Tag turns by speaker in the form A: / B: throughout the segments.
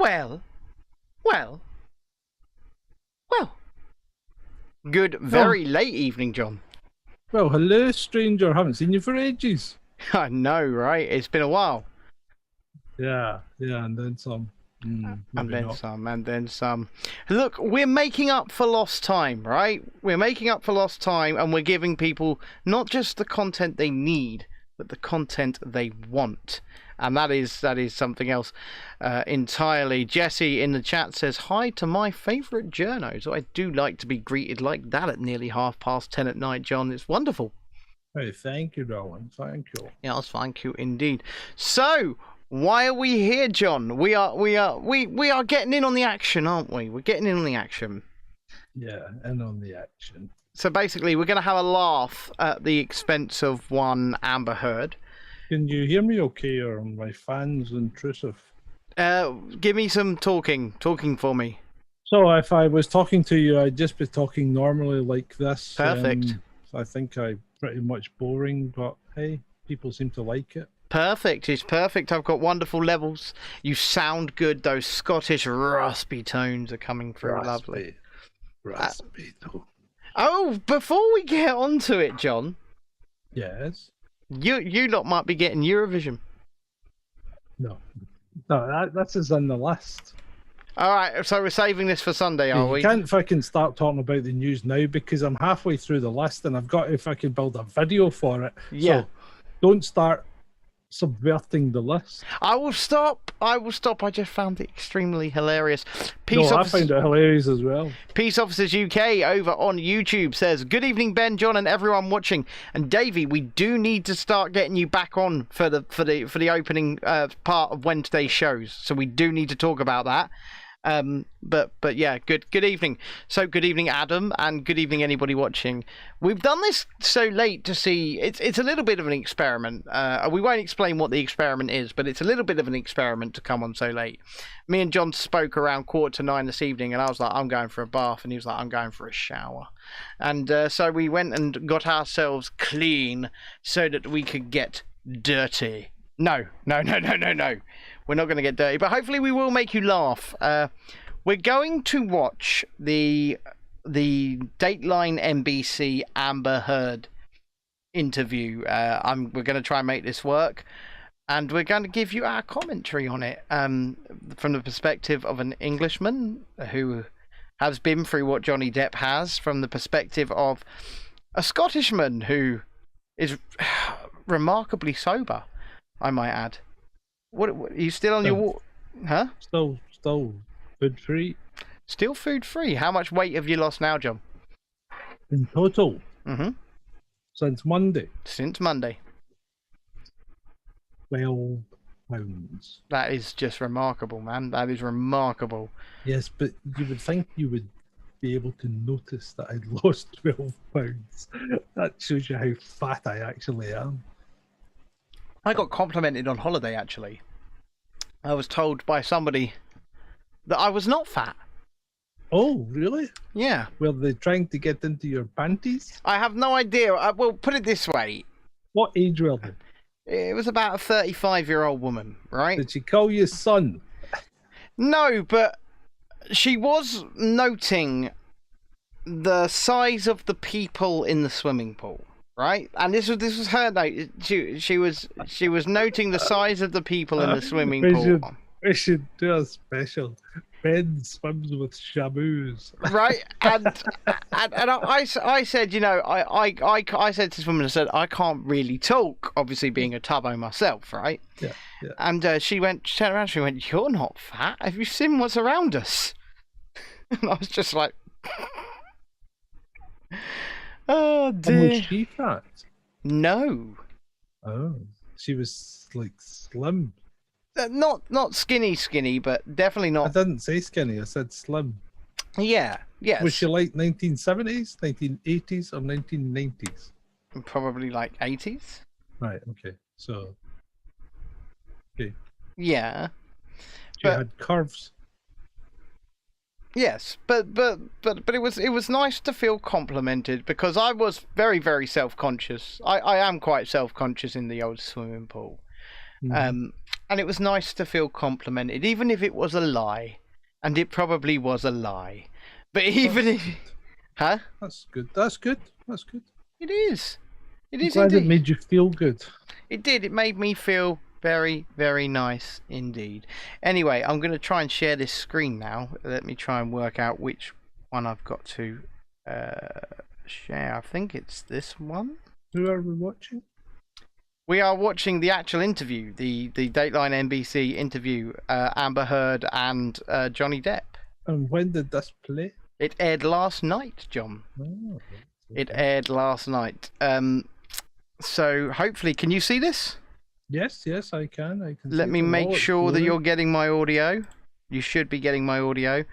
A: Well, well, well. Good, very late evening, John.
B: Well, hello, stranger. Haven't seen you for ages.
A: I know, right? It's been a while.
B: Yeah, and then some.
A: And then some. Look, we're making up for lost time, right? We're making up for lost time, and we're giving people not just the content they need, but the content they want. And that is something else entirely. Jesse in the chat says, hi to my favourite journos. I do like to be greeted like that at nearly 10:30 at night, John. It's wonderful.
B: Hey, thank you, darling. Thank you.
A: Yes, thank you indeed. So, why are we here, John? We are getting in on the action, aren't we? We're getting in on the action.
B: Yeah, in on the action.
A: So basically, we're going to have a laugh at the expense of one Amber Heard.
B: Can you hear me okay, or are my fans intrusive?
A: Give me some talking for me.
B: So if I was talking to you, I'd just be talking normally like this.
A: Perfect.
B: I think I'm pretty much boring, but hey, people seem to like it.
A: Perfect. It's perfect. I've got wonderful levels. You sound good. Those Scottish raspy tones are coming through. Lovely.
B: Raspy.
A: Oh, before we get onto it, John.
B: Yes.
A: You lot might be getting Eurovision.
B: No, that's is on the list.
A: All right, so we're saving this for Sunday, are we?
B: You can't fucking start talking about the news now because I'm halfway through the list and I've got to fucking build a video for it.
A: Yeah.
B: So don't start subverting the list.
A: I will stop. I just found it extremely hilarious.
B: I find it hilarious as well.
A: Peace Officers UK over on YouTube says, good evening, Ben, John, and everyone watching. And Davey, we do need to start getting you back on for the opening part of Wednesday's shows. So we do need to talk about that. But yeah, good evening. So good evening, Adam, and good evening anybody watching. We've done this so late to see. It's a little bit of an experiment. We won't explain what the experiment is, but it's a little bit of an experiment to come on so late. Me and John spoke around 8:45 this evening, and I was like, I'm going for a bath, and he was like, I'm going for a shower. And so we went and got ourselves clean so that we could get dirty. No. We're not going to get dirty, but hopefully we will make you laugh. We're going to watch the Dateline NBC Amber Heard interview. We're going to try and make this work, and we're going to give you our commentary on it from the perspective of an Englishman who has been through what Johnny Depp has, from the perspective of a Scottishman who is remarkably sober, I might add. What are you still on your walk? Huh?
B: Still food free.
A: Still food free. How much weight have you lost now, John?
B: In total?
A: Mm-hmm.
B: Since Monday. 12 pounds.
A: That is just remarkable, man. That is remarkable.
B: Yes, but you would think you would be able to notice that I'd lost 12 pounds. That shows you how fat I actually am.
A: I got complimented on holiday, actually. I was told by somebody that I was not fat.
B: Oh, really?
A: Yeah.
B: Were they trying to get into your panties?
A: I have no idea. Well, put it this way.
B: What age were they?
A: It was about a 35-year-old woman, right?
B: Did she call you son?
A: No, but she was noting the size of the people in the swimming pool. Right, and this was her note. She was noting the size of the people in the swimming pool.
B: We should do a special. Ben swims with shaboos.
A: Right, and I said, you know, I said to this woman, I said, I can't really talk, obviously being a tubbo myself, right?
B: Yeah.
A: And she turned around, she went, you're not fat. Have you seen what's around us? And I was just like. Oh dear.
B: And was she fat?
A: No.
B: Oh, she was like slim.
A: Not skinny, but definitely not.
B: I didn't say skinny. I said slim.
A: Yeah. Yes.
B: Was she like 1970s, 1980s, or 1990s?
A: Probably like 80s.
B: Right. Okay. So. Okay.
A: Yeah.
B: She had curves.
A: Yes, but it was nice to feel complimented because I was very, very self-conscious. I am quite self-conscious in the old swimming pool. And it was nice to feel complimented, even if it was a lie, and it probably was a lie. But even if, huh?
B: That's good. That's good. That's good.
A: It is. It is
B: Glad
A: indeed.
B: it made you feel good.
A: It did. It made me feel very, very nice indeed. Anyway, I'm going to try and share this screen now. Let me try and work out which one I've got to share. I think it's this one.
B: Who are we watching?
A: We are watching the actual interview, the Dateline NBC interview, Amber Heard and Johnny Depp.
B: And when did this play?
A: It aired last night, John.
B: Oh,
A: It aired last night. So hopefully, can you see this?
B: yes, I can.
A: Let me make sure that you're getting my audio. You should be getting my audio.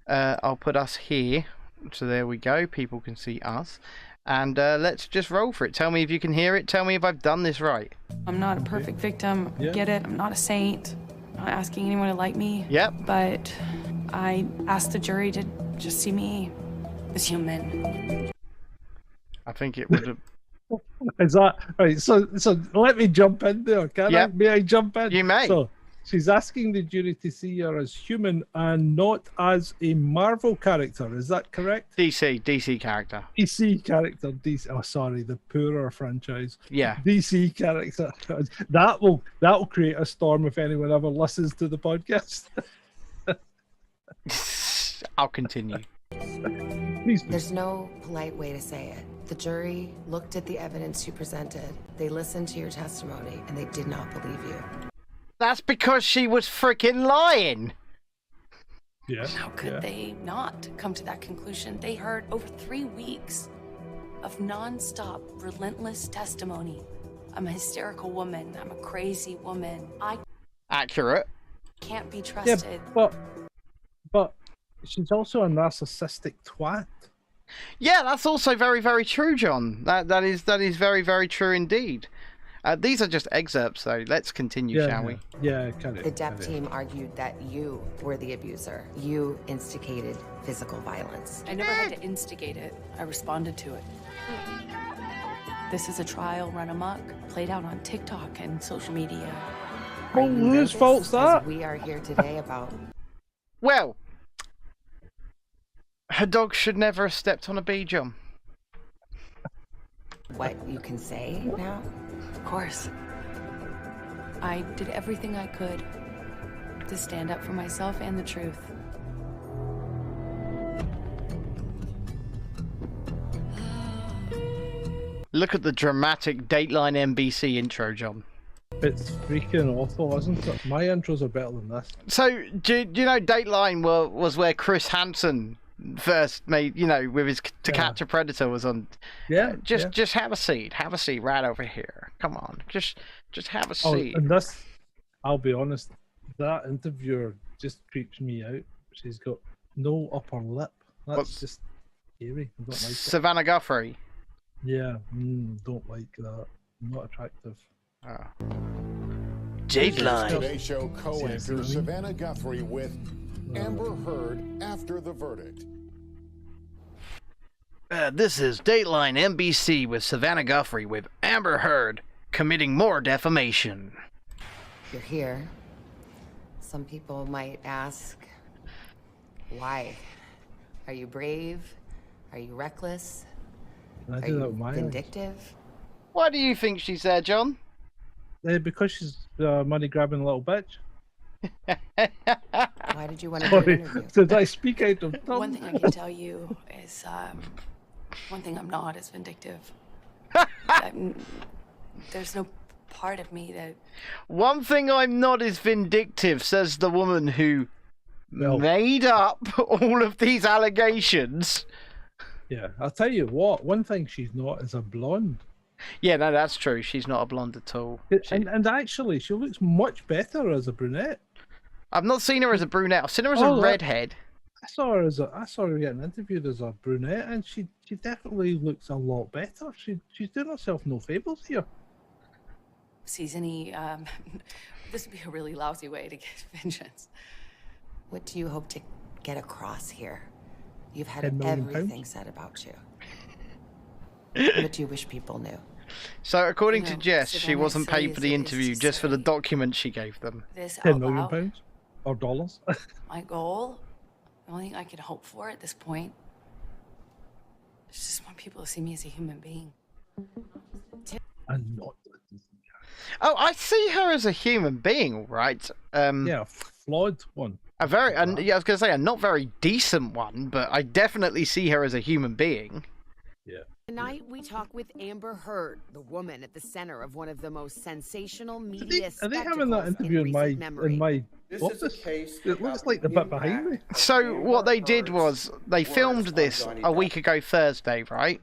A: I'll put us here. So there we go. People can see us. And let's just roll for it. Tell me if you can hear it. Tell me if I've done this right.
C: I'm not a perfect victim.
B: Yeah.
C: Get it? I'm not a saint. I'm not asking anyone to like me.
A: Yep.
C: But I asked the jury to just see me as human.
A: I think it would have...
B: Is that right? So let me jump in there. Can
A: Yep.
B: I? May I jump in?
A: You may.
B: So she's asking the jury to see her as human and not as a Marvel character. Is that correct?
A: DC character.
B: DC character. DC. Oh, sorry, the poorer franchise.
A: Yeah.
B: DC character. That will create a storm if anyone ever listens to the podcast.
A: I'll continue.
B: Please do.
D: There's no polite way to say it. The jury looked at the evidence you presented. They listened to your testimony, and they did not believe you.
A: That's because she was freaking lying.
B: Yeah.
C: How could they not come to that conclusion? They heard over 3 weeks of non-stop, relentless testimony. I'm a hysterical woman. I'm a crazy woman. I
A: Accurate.
C: can't be
B: Yeah,
C: trusted.
B: but she's also a narcissistic twat.
A: Yeah, that's also very, very true, John. That is very, very true indeed. These are just excerpts, though. Let's continue, shall we?
B: Yeah, carry
D: The
B: it,
D: DEP
B: carry it.
D: team argued that you were the abuser. You instigated physical violence.
C: I never had to instigate it. I responded to it. This is a trial run amok, played out on TikTok and social media.
D: Are
B: Oh,
D: you
B: whose
D: nervous,
B: fault's that?
D: as we are here today about
A: Well, her dog should never have stepped on a bee, John.
D: what you can say now?
C: Of course. I did everything I could to stand up for myself and the truth.
A: Look at the dramatic Dateline NBC intro, John.
B: It's freaking awful, isn't it? My intros are better than this.
A: So, do you know Dateline was where Chris Hansen first made, with his To Catch a Predator was on.
B: Yeah.
A: Just have a seat. Have a seat right over here. Come on. Just have a
B: Oh,
A: seat.
B: and this, I'll be honest, that interviewer just creeps me out. She's got no upper lip. That's
A: What's-
B: just scary. I don't like it.
A: Savannah Guthrie.
B: Yeah, don't like that. Not attractive.
A: Oh.
E: Dateline.
A: Dateline.
E: Today Show co-anchor
B: Seriously?
E: Savannah Guthrie with Amber Heard after the verdict.
A: This is Dateline NBC with Savannah Guthrie with Amber Heard committing more defamation.
D: You're here. Some people might ask, why? Are you brave? Are you reckless?
B: I
D: Are
B: do that
D: you
B: with my eyes.
D: vindictive?
A: Why do you think she's there, John?
B: Because she's a money grabbing little bitch.
D: Why did you want to do an
B: Sorry,
D: interview?
B: did I speak out of turn?
C: One thing I can tell you is, one thing I'm not is vindictive. There's no part of me that...
A: One thing I'm not is vindictive, says the woman who
B: Well-
A: made up all of these allegations.
B: Yeah, I'll tell you what. One thing she's not is a blonde.
A: Yeah, no, that's true. She's not a blonde at all.
B: And actually, she looks much better as a brunette.
A: I've not seen her as a brunette. I've seen her as
B: Oh,
A: a
B: that-
A: redhead.
B: I saw her getting interviewed as a brunette, and she definitely looks a lot better. She's doing herself no favors here.
C: sees any, this would be a really lousy way to get vengeance.
D: What do you hope to get across here? You've had
B: 10 million
D: everything
B: pounds?
D: said about you. What do you wish people knew?
A: So according
C: You
A: to
C: know,
A: Jess,
C: so
A: she
C: then
A: wasn't
C: it's
A: paid for the
C: silly as it is
A: interview,
C: to
A: just for the
C: say
A: document she gave them.
C: this
B: £10
C: out
B: million
C: loud.
B: or dollars.
C: My goal, the only thing I could hope for at this point, is just want people to see me as a human being.
B: And not.
A: Oh, I see her as a human being, all right.
B: Yeah, a flawed one.
A: A very, and yeah, I was going to say a not very decent one, but I definitely see her as a human being.
B: Yeah.
F: Tonight we talk with Amber Heard, the woman at the center of one of the most sensational media
B: Are they having that
F: spectacles
B: interview in
F: recent memory.
B: my
G: This is a
B: office?
G: case
B: It looks like the bit behind me.
A: So what they did was they filmed this a week ago Thursday, right?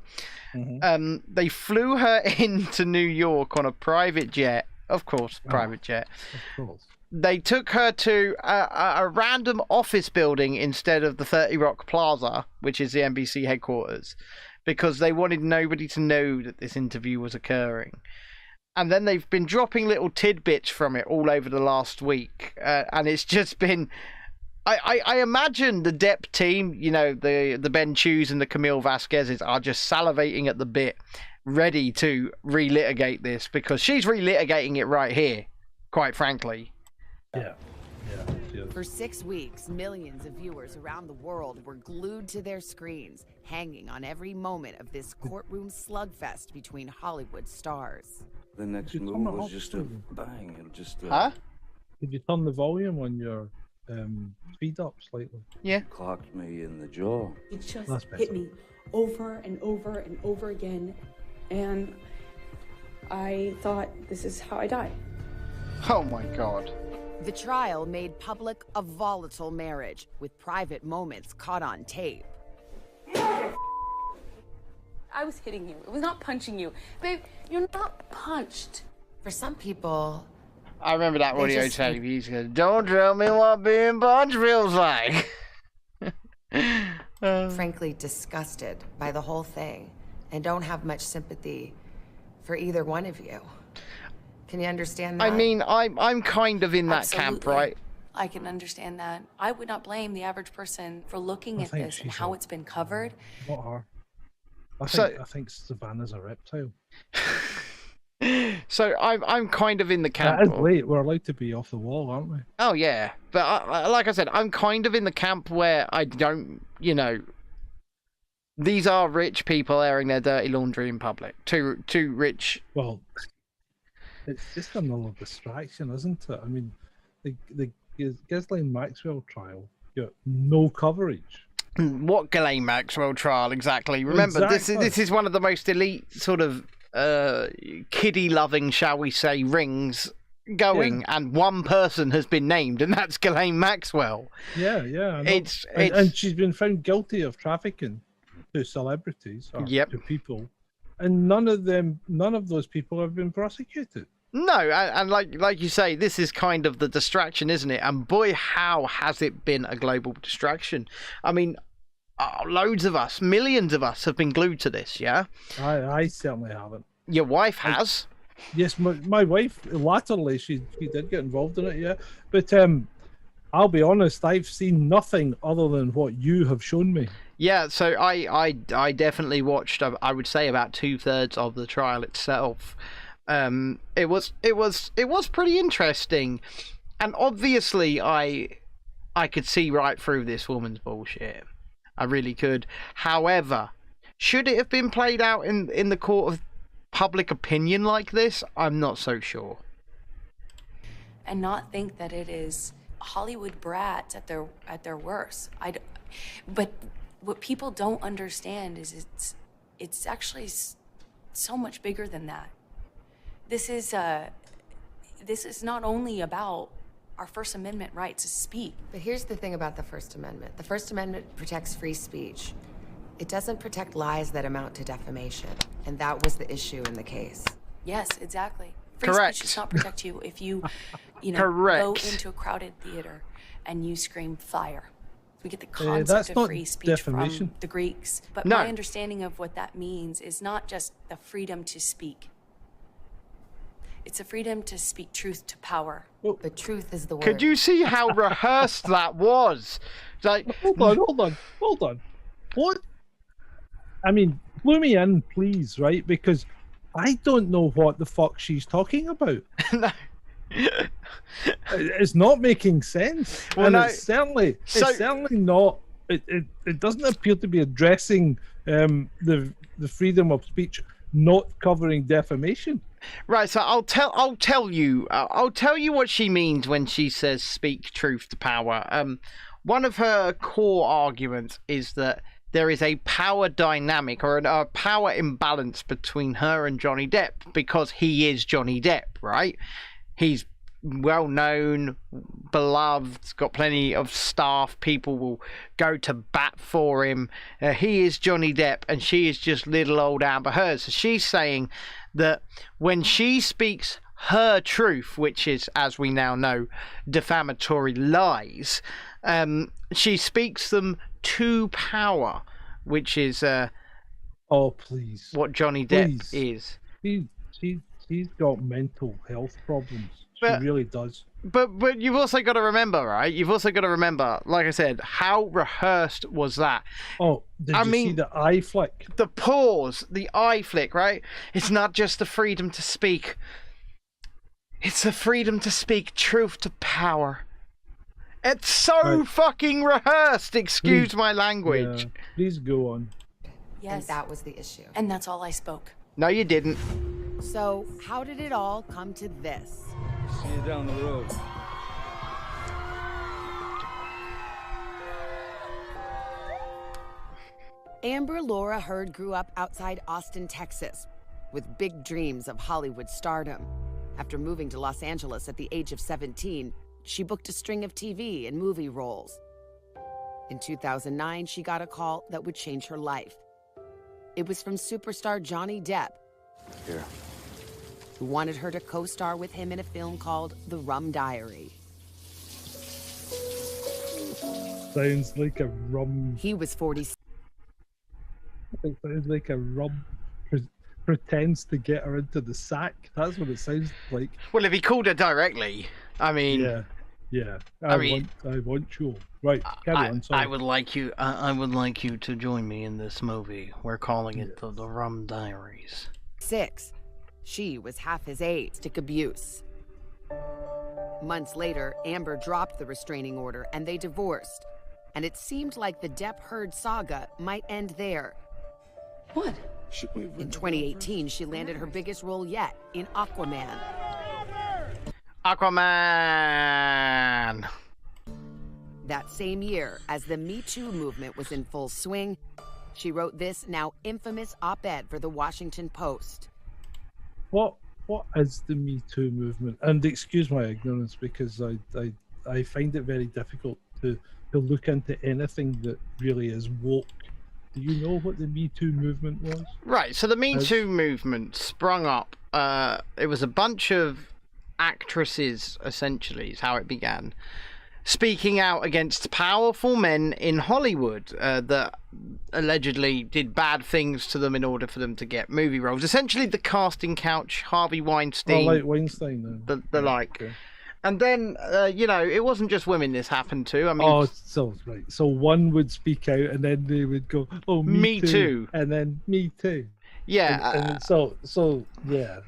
A: They flew her into New York on a private jet, of course, private jet.
B: Of course.
A: They took her to a random office building instead of the 30 Rock Plaza, which is the NBC headquarters, because they wanted nobody to know that this interview was occurring. And then they've been dropping little tidbits from it all over the last week, and it's just been. I imagine the Depp team, you know, the Ben Chews and the Camille Vasquez's, are just salivating at the bit, ready to relitigate this, because she's relitigating it right here, quite frankly.
B: Yeah. Yeah.
F: For 6 weeks, millions of viewers around the world were glued to their screens, hanging on every moment of this courtroom slugfest between Hollywood stars.
G: The next
B: Did you
G: move
B: turn it
G: was
B: off,
G: just a
B: Stephen?
G: bang and just
A: Huh?
B: Did you turn the volume on your speed up slightly?
A: Yeah.
G: clocked me in the jaw.
H: It just
B: That's better.
H: hit me over and over and over again. And I thought, this is how I die.
A: Oh my god.
F: The trial made public a volatile marriage, with private moments caught on tape.
H: I was hitting you. It was not punching you. Babe, you're not punched.
D: For some people,
A: I remember that
D: They
A: audio
D: just-
A: tape. He's going, "Don't tell me what being punched feels like."
D: frankly disgusted by the whole thing and don't have much sympathy for either one of you. Can you understand that?
A: I mean, I'm kind of in that camp,
C: Absolutely.
A: right?
C: I can understand that. I would not blame the average person for looking
B: I
C: at
B: think
C: this and
B: she's
C: how
B: a-
C: it's been covered.
B: Not her. I
A: So-
B: think Savannah's a reptile.
A: So I'm kind of in the camp.
B: That is late. We're allowed to be off the wall, aren't we?
A: Oh yeah, but like I said, I'm kind of in the camp where I don't, you know, these are rich people airing their dirty laundry in public. Too rich.
B: Well, it's just another distraction, isn't it? I mean, the Ghislaine Maxwell trial got no coverage.
A: What Ghislaine Maxwell trial exactly? Remember,
B: Exactly.
A: this is one of the most elite sort of kiddie-loving, shall we say, rings going, and one person has been named, and that's Ghislaine Maxwell.
B: Yeah, I know.
A: It's
B: and she's been found guilty of trafficking to celebrities or
A: Yep.
B: to people, and none of those people have been prosecuted.
A: No, and like you say, this is kind of the distraction, isn't it? And boy, how has it been a global distraction? I mean, loads of us, millions of us have been glued to this, yeah?
B: I certainly haven't.
A: Your wife has.
B: Yes, my wife latterly she did get involved in it, yeah. But I'll be honest, I've seen nothing other than what you have shown me.
A: Yeah, so I definitely watched, I would say, about 2/3 of the trial itself. It was pretty interesting, and obviously I could see right through this woman's bullshit. I really could. However, should it have been played out in the court of public opinion like this? I'm not so sure.
C: And not think that it is Hollywood brats at their worst. But what people don't understand is it's actually so much bigger than that. This is not only about our First Amendment right to speak.
D: But here's the thing about the First Amendment. The First Amendment protects free speech. It doesn't protect lies that amount to defamation. And that was the issue in the case.
C: Yes, exactly. Free
A: Correct.
C: speech does not protect you if you go
A: Correct.
C: into a crowded theater and you scream fire. We get the
B: that's
C: concept of
B: not
C: free speech
B: defamation.
C: from the Greeks. But
A: No.
C: my understanding of what that means is not just the freedom to speak. It's a freedom to speak truth to power.
D: But truth is the word.
A: Could you see how rehearsed that was? It's like,
B: Hold on. What? I mean, clue me in, please, right? Because I don't know what the fuck she's talking about.
A: No.
B: It's not making sense.
A: Well,
B: And
A: no.
B: it's certainly
A: So-
B: not. It doesn't appear to be addressing the freedom of speech, not covering defamation.
A: Right, so I'll tell you what she means when she says "speak truth to power." One of her core arguments is that there is a power dynamic or a power imbalance between her and Johnny Depp because he is Johnny Depp, right? He's well known, beloved, got plenty of staff. People will go to bat for him. He is Johnny Depp, and she is just little old Amber Heard. So she's saying that when she speaks her truth, which is, as we now know, defamatory lies, she speaks them to power, which is
B: Oh, please.
A: what Johnny Depp
B: Please.
A: is.
B: She's got mental health problems.
A: But-
B: she really does.
A: But you've also got to remember, right? You've also got to remember, like I said, how rehearsed was that?
B: Oh, did
A: I
B: you
A: mean-
B: see the eye flick?
A: The pause, the eye flick, right? It's not just the freedom to speak. It's the freedom to speak truth to power. It's so
B: Right.
A: fucking rehearsed, excuse
B: Please.
A: my language.
B: Yeah, please go on.
D: And
C: Yes.
D: that was the issue.
C: And that's all I spoke.
A: No, you didn't.
F: So, how did it all come to this?
G: See you down the road.
F: Amber Laura Heard grew up outside Austin, Texas, with big dreams of Hollywood stardom. After moving to Los Angeles at the age of 17, she booked a string of TV and movie roles. In 2009, she got a call that would change her life. It was from superstar Johnny Depp,
G: Here.
F: who wanted her to co-star with him in a film called The Rum Diary.
B: Sounds like a rum.
F: He was 46.
B: It sounds like a rum pretends to get her into the sack. That's what it sounds like.
A: Well, if he called her directly, I mean,
B: Yeah.
A: I mean-
B: I want you. Right, carry on. Sorry.
A: I would like you. I would like you to join me in this movie. We're calling it the Rum Diaries.
F: She was half his age. Stick abuse. Months later, Amber dropped the restraining order and they divorced. And it seemed like the Depp-Heard saga might end there.
C: What?
F: In 2018, she landed her biggest role yet in Aquaman.
A: Aquaman.
F: That same year, as the Me Too movement was in full swing, she wrote this now infamous op-ed for the Washington Post.
B: What is the Me Too movement? And excuse my ignorance, because I find it very difficult to look into anything that really is woke. Do you know what the Me Too movement was?
A: Right. So the Me Too movement sprung up. It was a bunch of actresses, essentially, is how it began, speaking out against powerful men in Hollywood that allegedly did bad things to them in order for them to get movie roles. Essentially, the casting couch, Harvey Weinstein,
B: Oh, like Weinstein then.
A: the like.
B: Okay.
A: And then, it wasn't just women this happened to. I mean,
B: Oh, so right. So one would speak out, and then they would go, "Oh,
A: Me too.
B: and then me too.
A: yeah.
B: And so yeah.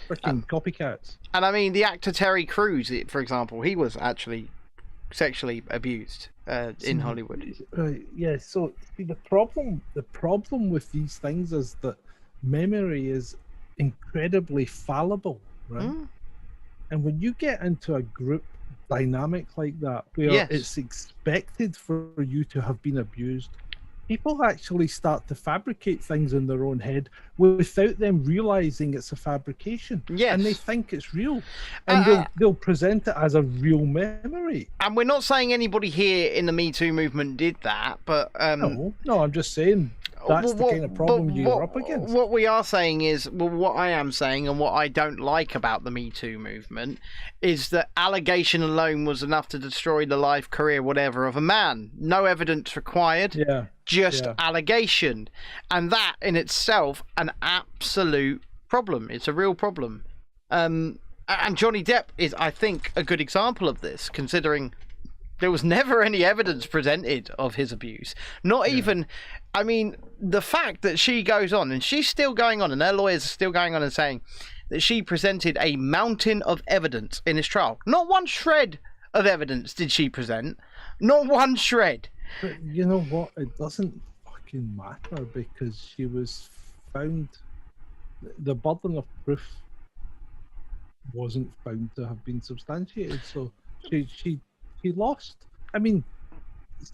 B: Freaking copycats.
A: And I mean, the actor Terry Crews, for example, he was actually sexually abused in Hollywood.
B: Right. Yeah. So see, the problem with these things is that memory is incredibly fallible, right?
A: Mm.
B: And when you get into a group dynamic like that, where
A: Yes.
B: it's expected for you to have been abused, people actually start to fabricate things in their own head without them realizing it's a fabrication.
A: Yes.
B: And they think it's real. And they'll present it as a real memory.
A: And we're not saying anybody here in the Me Too movement did that, but
B: No, I'm just saying that's the kind of problem you're up against.
A: What we are saying is, well, what I am saying and what I don't like about the Me Too movement is that allegation alone was enough to destroy the life, career, whatever of a man. No evidence required.
B: Yeah.
A: Just
B: Yeah.
A: allegation, and that in itself an absolute problem. It's a real problem, and Johnny Depp is, I think, a good example of this, considering There was never any evidence presented of his abuse. Not even, I mean, the fact that she goes on, and she's still going on, and her lawyers are still going on and saying that she presented a mountain of evidence in his trial. Not one shred of evidence did she present. Not one shred.
B: But you know what? It doesn't fucking matter because she was found. The burden of proof wasn't found to have been substantiated, so she lost. I mean,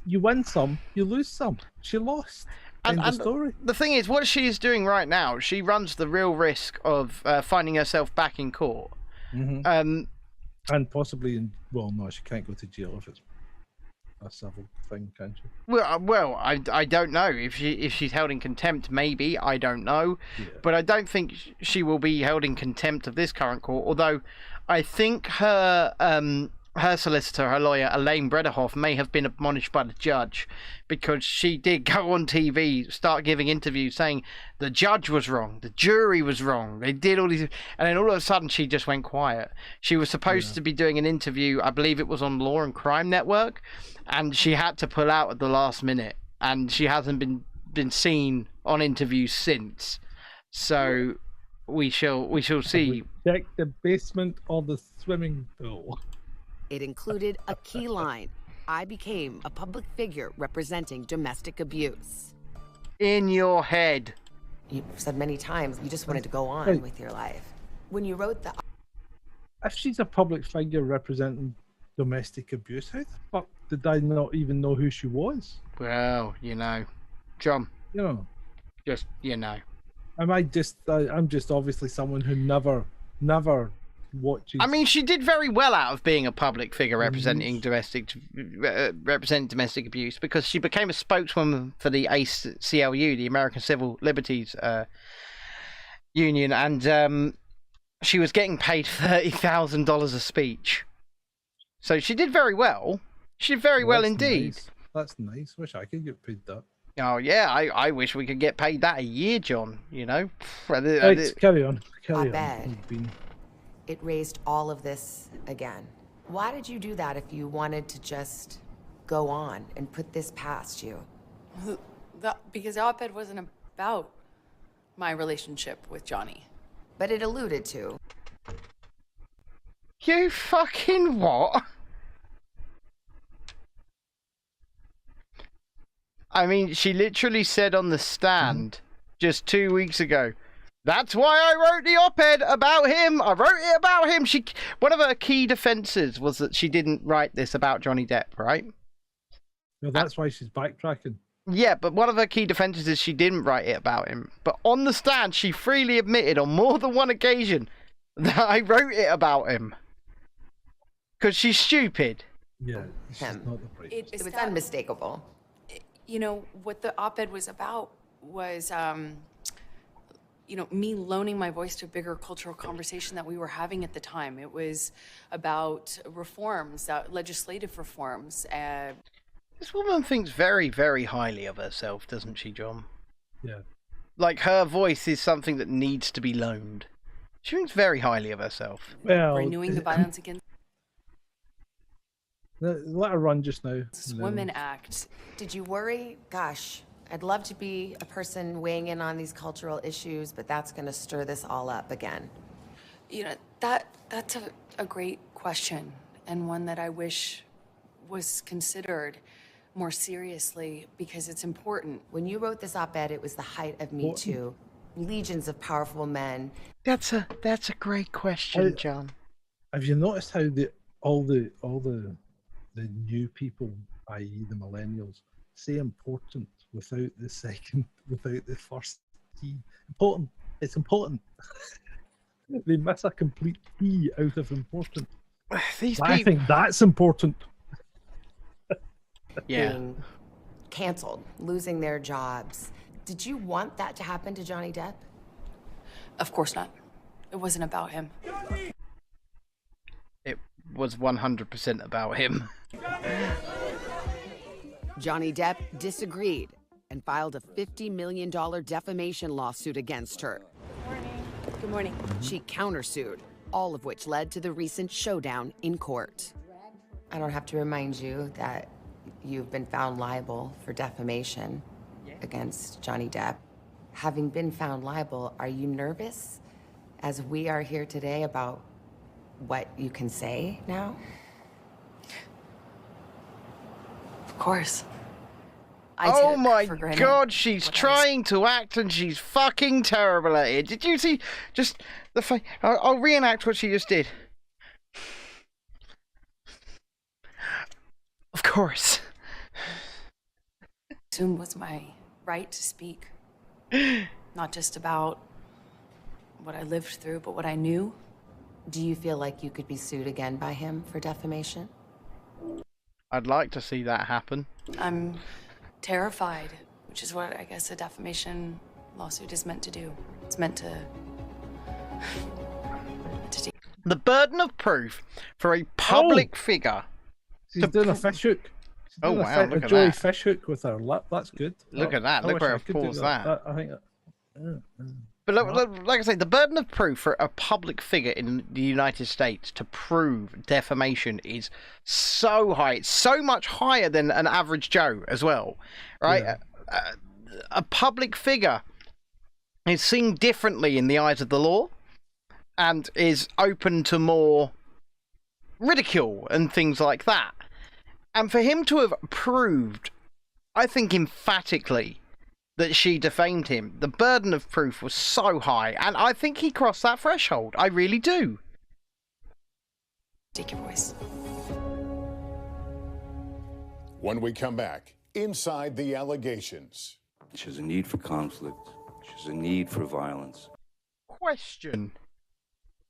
B: you win some, you lose some. She lost. End of story.
A: The thing is, what she is doing right now, she runs the real risk of finding herself back in court.
B: And possibly well, no, she can't go to jail if it's a civil thing, can she?
A: Well, I don't know if she's held in contempt. Maybe, I don't know, but I don't think she will be held in contempt of this current court. Although, I think her solicitor, her lawyer, Elaine Brederhoff, may have been admonished by the judge because she did go on TV, start giving interviews saying the judge was wrong, the jury was wrong, they did all these, and then all of a sudden she just went quiet. She was supposed to be doing an interview, I believe it was on Law and Crime Network, and she had to pull out at the last minute, and she hasn't been seen on interviews since. So we shall see.
B: Check the basement or the swimming pool.
F: It included a key line. I became a public figure representing domestic abuse.
A: In your head.
D: You've said many times you just wanted to go on with your life. When you wrote the...
B: If she's a public figure representing domestic abuse, how the fuck did I not even know who she was?
A: Well, you know, John.
B: You know.
A: Just, you know.
B: I'm just obviously someone who never watches.
A: I mean, she did very well out of being a public figure representing domestic abuse, because she became a spokeswoman for the ACLU, the American Civil Liberties Union, and she was getting paid $30,000 a speech. So she did very well. She did very well indeed.
B: Nice. That's nice. Wish I could get paid that.
A: Oh yeah, I wish we could get paid that a year, John. You know.
B: Right, carry on.
D: It raised all of this again. Why did you do that if you wanted to just go on and put this past you?
C: Because the op-ed wasn't about my relationship with Johnny.
D: But it alluded to.
A: You fucking what? I mean, she literally said on the stand just 2 weeks ago, that's why I wrote the op-ed about him. I wrote it about him. One of her key defenses was that she didn't write this about Johnny Depp, right?
B: No, that's why she's backtracking.
A: Yeah, but one of her key defenses is she didn't write it about him. But on the stand, she freely admitted on more than one occasion that I wrote it about him. Because she's stupid.
B: Yeah, she's not the brightest.
D: It was unmistakable.
C: You know, what the op-ed was about was, you know, me loaning my voice to a bigger cultural conversation that we were having at the time. It was about reforms, legislative reforms.
A: This woman thinks very, very highly of herself, doesn't she, John?
B: Yeah.
A: Like, her voice is something that needs to be loaned. She thinks very highly of herself.
B: Well,
C: renewing the Violence Against
B: let her run just now.
C: Women Act.
D: Did you worry? Gosh, I'd love to be a person weighing in on these cultural issues, but that's going to stir this all up again.
C: You know, that's a great question, and one that I wish was considered more seriously, because it's important.
D: When you wrote this op-ed, it was the height of Me Too. Legions of powerful men.
A: That's a great question, John.
B: Have you noticed how all the new people, i.e. the millennials, say important without the first T? Important. It's important. They miss a complete T out of important. I think that's important.
A: Yeah.
D: Being canceled, losing their jobs. Did you want that to happen to Johnny Depp?
C: Of course not. It wasn't about him.
A: It was 100% about him.
F: Johnny Depp disagreed and filed a $50 million defamation lawsuit against her.
C: Good morning.
F: She countersued, all of which led to the recent showdown in court.
D: I don't have to remind you that you've been found liable for defamation against Johnny Depp. Having been found liable, are you nervous, as we are here today, about what you can say now?
C: Of course.
A: Oh my god, she's trying to act and she's fucking terrible at it. Did you see just the I'll reenact what she just did. Of course.
C: Assumed was my right to speak. Not just about what I lived through, but what I knew.
D: Do you feel like you could be sued again by him for defamation?
A: I'd like to see that happen.
C: I'm terrified, which is what I guess a defamation lawsuit is meant to do. It's meant to
A: the burden of proof for a public figure.
B: She's doing a fish hook.
A: Oh wow, look
B: a
A: at
B: Joey
A: that.
B: Fish hook with her lip. That's good.
A: Look at that. Look where I've paused that.
B: I think.
A: But like I say, the burden of proof for a public figure in the United States to prove defamation is so high. It's so much higher than an average Joe as well, right? Yeah. A public figure is seen differently in the eyes of the law and is open to more ridicule and things like that. And for him to have proved, I think emphatically, that she defamed him, the burden of proof was so high, and I think he crossed that threshold. I really do.
C: Take your voice.
E: When we come back, inside the allegations.
G: She has a need for conflict. She has a need for violence.
A: Question.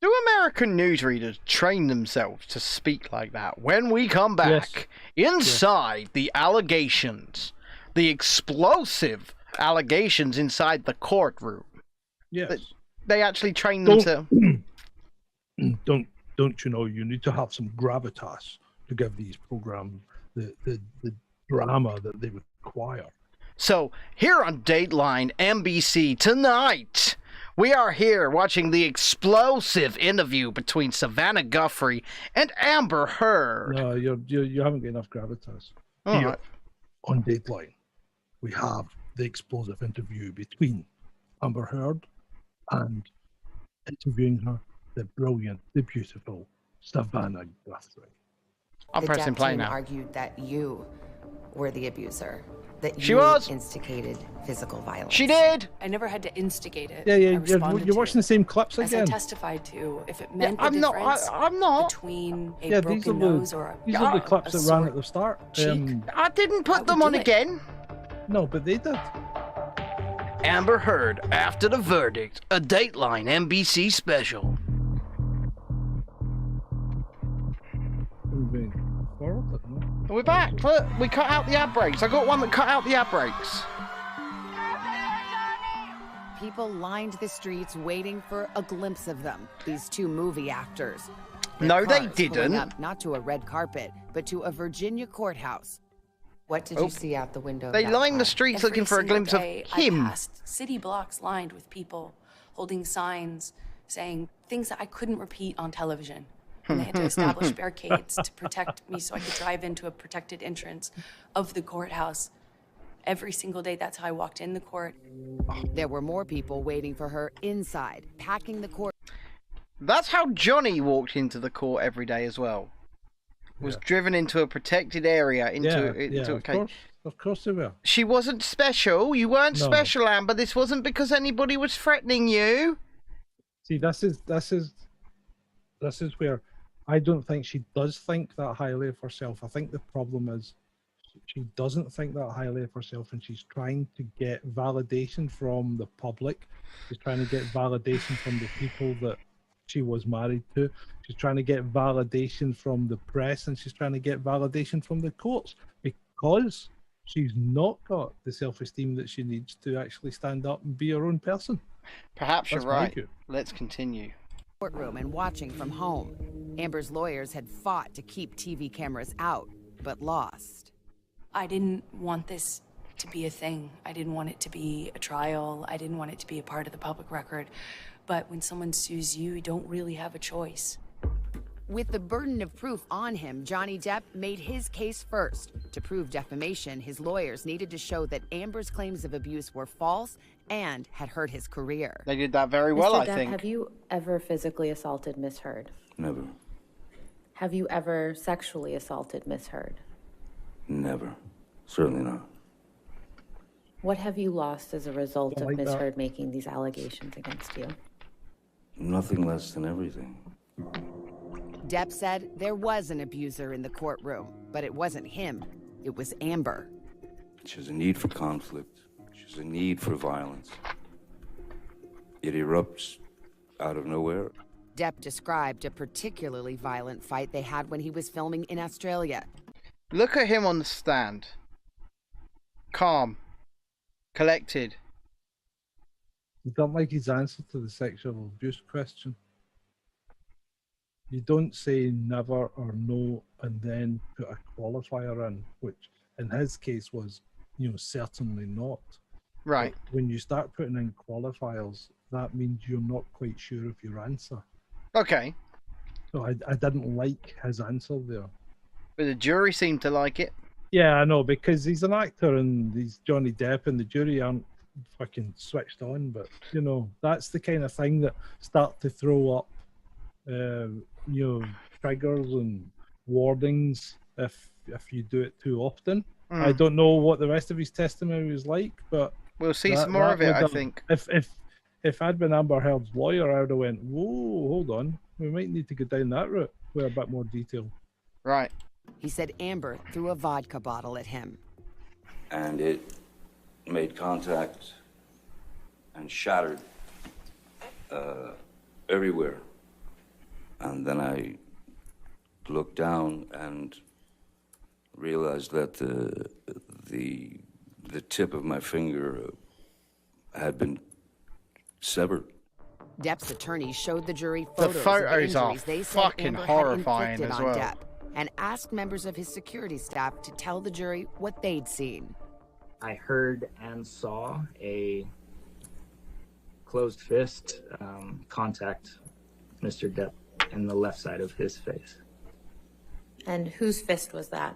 A: Do American newsreaders train themselves to speak like that? When we come back, inside the allegations, the explosive allegations inside the courtroom.
B: Yes.
A: They actually train themselves.
B: Don't you know you need to have some gravitas to give these programs the drama that they require.
A: So here on Dateline NBC tonight, we are here watching the explosive interview between Savannah Guthrie and Amber Heard.
B: No, you haven't got enough gravitas.
A: All
B: Here
A: right.
B: on Dateline, we have the explosive interview between Amber Heard and interviewing her, the brilliant, the beautiful Savannah Guthrie.
A: I'm pressing play now.
D: Argued that you were the abuser, that
A: She
D: you
A: was.
D: instigated physical violence.
A: She did.
C: I never had to instigate it.
B: Yeah,
C: I
B: you're
C: responded
B: watching
C: to
B: the same clips
C: it. As I
B: again.
C: testified to, if it meant
A: I'm
C: the
A: not.
C: difference
A: I'm not.
C: between a
B: Yeah,
C: broken nose or a
B: these are the clips
C: a
B: that ran
C: sore
B: at the start.
C: cheek.
A: I didn't put
C: I
A: them
C: would
A: on
C: do it.
A: again.
B: No, but they did.
A: Amber Heard after the verdict, a Dateline NBC special.
B: Moving forward, no?
A: We're back. Look, we cut out the ad breaks. I got one that cut out the ad breaks.
F: People lined the streets waiting for a glimpse of them, these two movie actors. Their
A: No, they
F: cars pulling
A: didn't.
F: Up, not to a red carpet, but to a Virginia courthouse.
D: What did you see out the window?
A: They
D: of that
A: lined the
D: car?
A: streets
C: Every
A: looking for a
C: single
A: glimpse of
C: day,
A: him.
C: I passed city blocks lined with people holding signs saying things that I couldn't repeat on television. And they had to establish barricades to protect me so I could drive into a protected entrance of the courthouse. Every single day, that's how I walked in the court.
F: There were more people waiting for her inside, packing the court.
A: That's how Johnny walked into the court every day as well. Was driven into a protected area, into a cage.
B: Of course they were.
A: She wasn't special. You weren't
B: No.
A: special, Amber. This wasn't because anybody was threatening you.
B: See, this is where I don't think she does think that highly of herself. I think the problem is she doesn't think that highly of herself, and she's trying to get validation from the public. She's trying to get validation from the people that she was married to. She's trying to get validation from the press, and she's trying to get validation from the courts, because she's not got the self-esteem that she needs to actually stand up and be her own person.
A: Perhaps
B: That's
A: you're
B: my
A: right.
B: view.
A: Let's continue.
F: Courtroom and watching from home. Amber's lawyers had fought to keep TV cameras out, but lost.
C: I didn't want this to be a thing. I didn't want it to be a trial. I didn't want it to be a part of the public record. But when someone sues you, you don't really have a choice.
F: With the burden of proof on him, Johnny Depp made his case first. To prove defamation, his lawyers needed to show that Amber's claims of abuse were false and had hurt his career.
A: They did that very well,
I: Mr.
A: I
I: Depp,
A: think.
I: have you ever physically assaulted Miss Heard?
G: Never.
I: Have you ever sexually assaulted Miss Heard?
G: Never. Certainly not.
I: What have you lost as a result of
B: like
I: Miss
B: that.
I: Heard making these allegations against you?
G: Nothing less than everything.
F: Depp said there was an abuser in the courtroom, but it wasn't him. It was Amber.
G: She has a need for conflict. She has a need for violence. It erupts out of nowhere.
F: Depp described a particularly violent fight they had when he was filming in Australia.
A: Look at him on the stand. Calm. Collected.
B: You don't like his answer to the sexual abuse question. You don't say never or no and then put a qualifier in, which in his case was, certainly not.
A: Right.
B: But when you start putting in qualifiers, that means you're not quite sure of your answer.
A: Okay.
B: So I didn't like his answer there.
A: But the jury seemed to like it.
B: Yeah, I know, because he's an actor and he's Johnny Depp and the jury aren't fucking switched on, but, that's the kind of thing that start to throw up, triggers and warnings if you do it too often. I don't know what the rest of his testimony was like, but
A: we'll see some more of it, I
B: would
A: think.
B: If I'd been Amber Heard's lawyer, I would have went, whoa, hold on, we might need to go down that route with a bit more detail.
A: Right.
F: He said Amber threw a vodka bottle at him.
G: And it made contact and shattered everywhere. And then I looked down and realized that the tip of my finger had been severed.
F: Depp's attorney showed the jury
A: The
F: photos of the
A: photos are
F: injuries they said
A: fucking
F: Amber had
A: horrifying
F: inflicted
A: as
F: on
A: well.
F: Depp, and asked members of his security staff to tell the jury what they'd seen.
J: I heard and saw a closed fist contact Mr. Depp in the left side of his face.
I: And whose fist was that?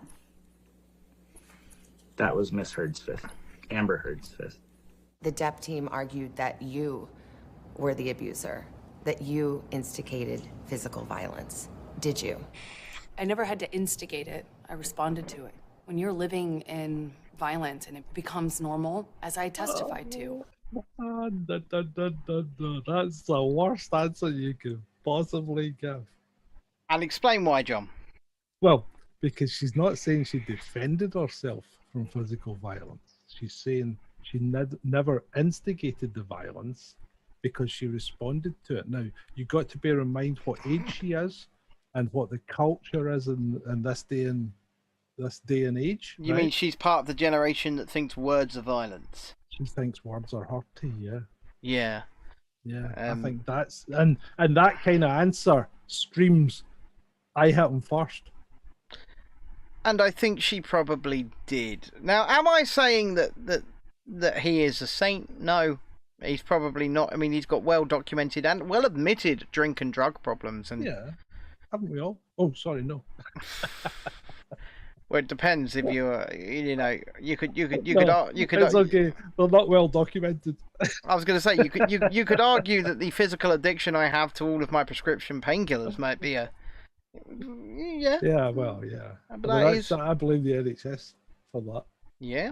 J: That was Miss Heard's fist, Amber Heard's fist.
D: The Depp team argued that you were the abuser, that you instigated physical violence. Did you?
C: I never had to instigate it. I responded to it. When you're living in violence and it becomes normal, as I testified to.
B: That's the worst answer you could possibly give.
A: And explain why, John.
B: Well, because she's not saying she defended herself from physical violence. She's saying she never instigated the violence because she responded to it. Now, you've got to bear in mind what age she is and what the culture is in this day and age.
A: You mean she's part of the generation that thinks words are violence?
B: She thinks words are hurty, yeah.
A: Yeah.
B: Yeah, I think that's... And that kind of answer screams, I hit him first.
A: And I think she probably did. Now, am I saying that he is a saint? No, he's probably not. I mean, he's got well-documented and well-admitted drink and drug problems. And
B: yeah, haven't we all? Oh, sorry, no.
A: Well, it depends if you you could.
B: It's okay. They're not well documented.
A: I was going to say you could argue that the physical addiction I have to all of my prescription painkillers might be a
B: Yeah, well, yeah.
A: But
B: I blame the NHS for that.
A: Yeah,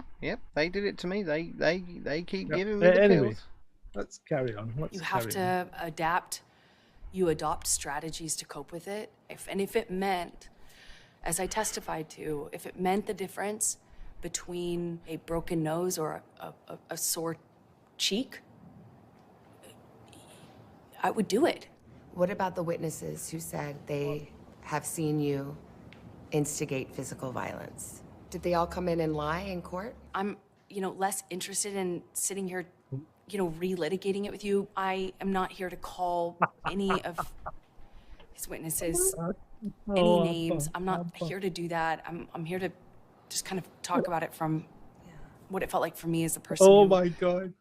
A: they did it to me. They keep giving me the
B: anyway,
A: pills.
B: Let's carry on.
C: You have to adapt. You adopt strategies to cope with it. If it meant, as I testified to, if it meant the difference between a broken nose or a sore cheek, I would do it.
D: What about the witnesses who said they have seen you instigate physical violence? Did they all come in and lie in court?
C: I'm, less interested in sitting here, relitigating it with you. I am not here to call any of his witnesses any names. I'm not here to do that. I'm here to just kind of talk about it from what it felt like for me as a person.
B: Oh my God.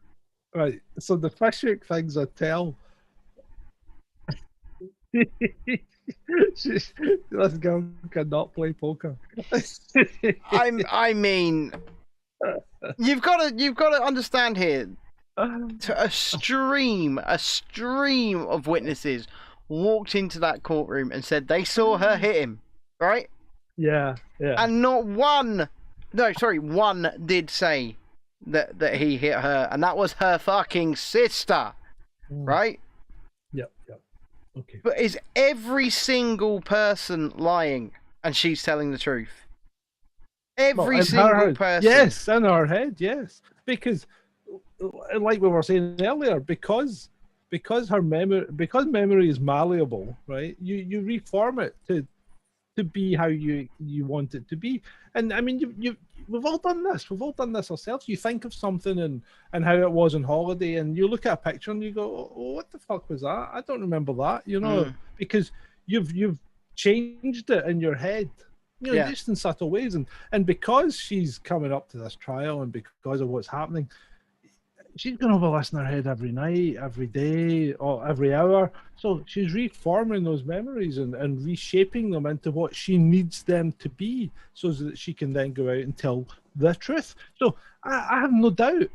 B: Right. So the fish hook thing's a tell. This girl cannot play poker.
A: I mean, you've got to understand here. A stream of witnesses walked into that courtroom and said they saw her hit him, right?
B: Yeah.
A: And not one, no, sorry, one did say that he hit her, and that was her fucking sister, right?
B: Yep. Okay.
A: But is every single person lying and she's telling the truth? Every single person.
B: Yes, in her head, yes. Because, like we were saying earlier, because memory is malleable, right? You reform it to be how you want it to be. And I mean, we've all done this. We've all done this ourselves. You think of something and how it was on holiday, and you look at a picture and you go, "Oh, what the fuck was that? I don't remember that." You know, because you've changed it in your head. You know, just in subtle ways, and because she's coming up to this trial, and because of what's happening, she's going to have a list in her head every night, every day, or every hour. So she's reforming those memories and reshaping them into what she needs them to be, so that she can then go out and tell the truth. So I have no doubt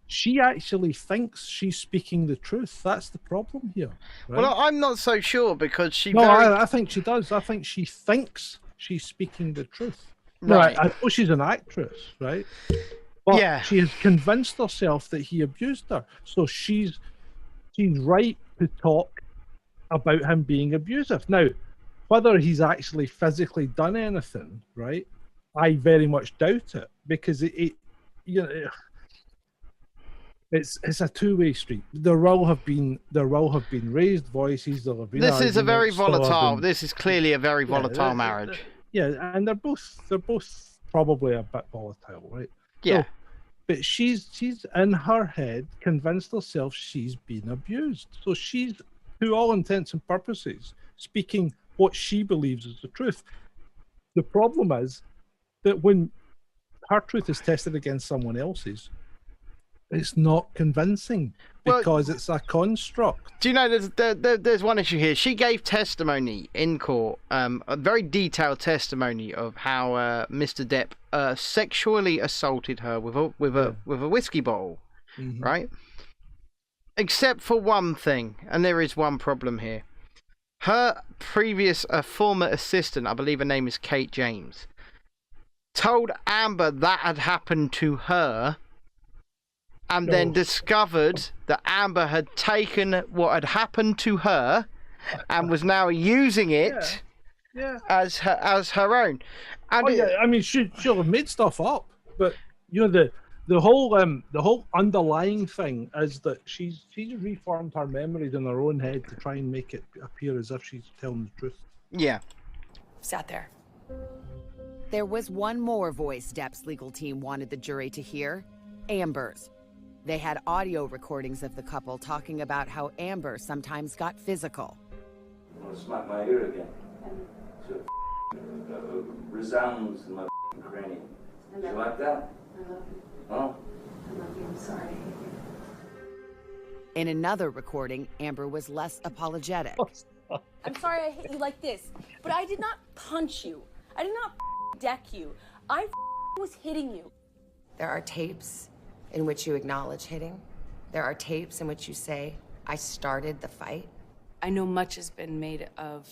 B: she actually thinks she's speaking the truth. That's the problem here. Right?
A: Well, I'm not so sure, because she.
B: No, I think she does. I think she thinks she's speaking the truth.
A: Right.
B: I know she's an actress, right? But she has convinced herself that he abused her. So she's right to talk about him being abusive. Now, whether he's actually physically done anything, right? I very much doubt it, because it's a two-way street. There will have been raised voices. There have been.
A: This is a very volatile. This is clearly a very volatile marriage.
B: Yeah, and they're both probably a bit volatile, right?
A: Yeah.
B: So, but she's in her head convinced herself she's been abused. So she's, to all intents and purposes, speaking what she believes is the truth. The problem is that when her truth is tested against someone else's, it's not convincing, because it's a construct.
A: Do you know there's one issue here? She gave testimony in court, a very detailed testimony of how Mr. Depp sexually assaulted her with a whiskey bottle, right? Except for one thing, and there is one problem here. Her previous former assistant, I believe her name is Kate James, told Amber that had happened to her. And then discovered that Amber had taken what had happened to her and was now using it as her own. And
B: I mean, she'll have made stuff up, but you know the whole underlying thing is that she's reformed her memories in her own head to try and make it appear as if she's telling the truth.
A: Yeah.
C: Sat there.
F: There was one more voice Depp's legal team wanted the jury to hear: Amber's. They had audio recordings of the couple talking about how Amber sometimes got physical.
G: I want to smack my ear again. So it resounds in my cranium. Do you like that?
C: I love you.
G: Huh?
C: I love you. I'm sorry.
F: In another recording, Amber was less apologetic.
H: I'm sorry I hit you like this, but I did not punch you. I did not deck you. I was hitting you.
D: There are tapes in which you acknowledge hitting. There are tapes in which you say, I started the fight.
C: I know much has been made of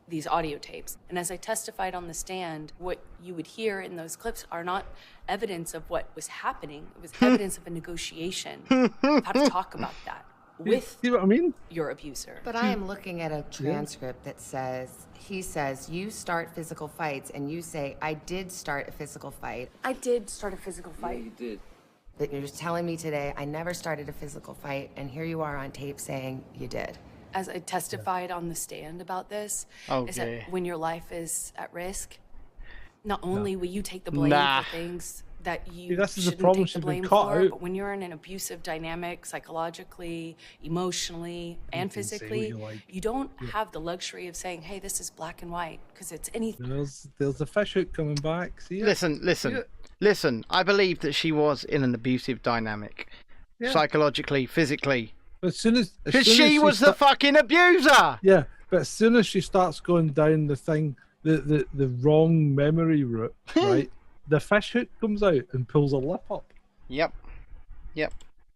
C: these audio tapes. And as I testified on the stand, what you would hear in those clips are not evidence of what was happening. It was evidence of a negotiation, of how to talk about that with
B: See what I mean?
C: your abuser.
D: But I am looking at a transcript that says, he says, you start physical fights, and you say, I did start a physical fight.
H: I did start a physical fight.
G: Yeah, you did.
D: But you're just telling me today, I never started a physical fight, and here you are on tape saying you did.
C: As I testified on the stand about this, is that when your life is at risk, not only will you take the blame for things that you shouldn't take the blame for, but when you're in an abusive dynamic, psychologically, emotionally, and physically, you don't have the luxury of saying, hey, this is black and white, because it's anything.
B: There's a fish hook coming back. See it?
A: Listen, I believe that she was in an abusive dynamic, psychologically, physically.
B: As soon as
A: she was the fucking abuser.
B: Yeah, But as soon as she starts going down the wrong memory route, right, the fish hook comes out and pulls her lip up.
A: Yep.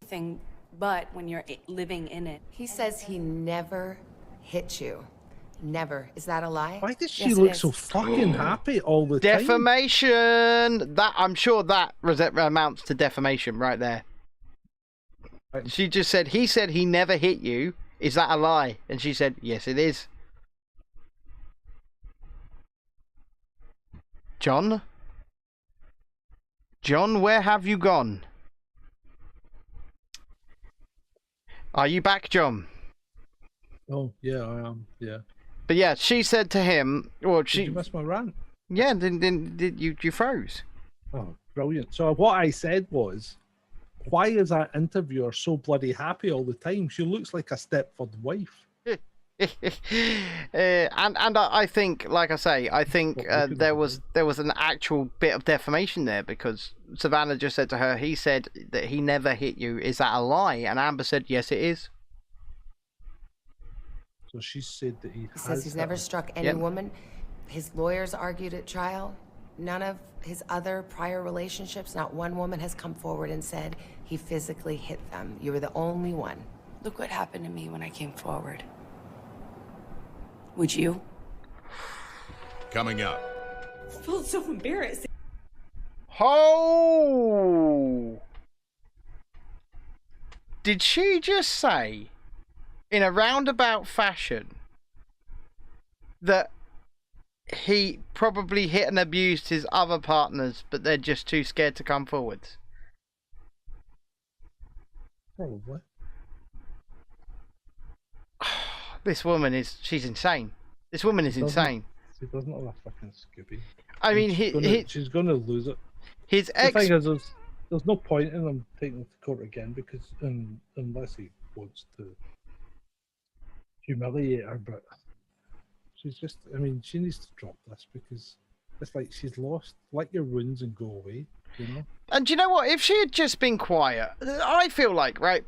C: Thing, but when you're living in it.
D: He says he never hit you. Never. Is that a lie?
B: Why does she
C: Yes, it
B: look
C: is.
B: so fucking happy all the time?
A: Defamation. That I'm sure that amounts to defamation right there.
B: Right.
A: She just said he never hit you. Is that a lie? And she said, yes, it is. John, where have you gone? Are you back, John?
B: Oh, yeah, I am, yeah.
A: But yeah, she said to him, well,
B: Did you miss my rant?
A: Yeah, then you froze.
B: Oh, brilliant. So what I said was, why is that interviewer so bloody happy all the time? She looks like a Stepford wife.
A: And I think, like I say, I think there was an actual bit of defamation there, because Savannah just said to her, he said that he never hit you. Is that a lie? And Amber said, yes, it is.
B: So she said that he
D: says he's never struck any woman. His lawyers argued at trial. None of his other prior relationships, not one woman has come forward and said he physically hit them. You were the only one.
C: Look what happened to me when I came forward. Would you?
E: Coming up.
H: I felt so embarrassed.
A: Oh! Did she just say, in a roundabout fashion, that he probably hit and abused his other partners, but they're just too scared to come forwards?
B: Probably.
A: This woman she's insane. This woman is insane.
B: She doesn't have a fucking Scooby.
A: I mean,
B: she's gonna lose it.
A: His
B: The thing is, there's no point in him taking it to court again, because unless he wants to humiliate her, but she's just, I mean, she needs to drop this, because it's like she's lost. Let your wounds and go away, you know?
A: And do you know what? If she had just been quiet, I feel like, right,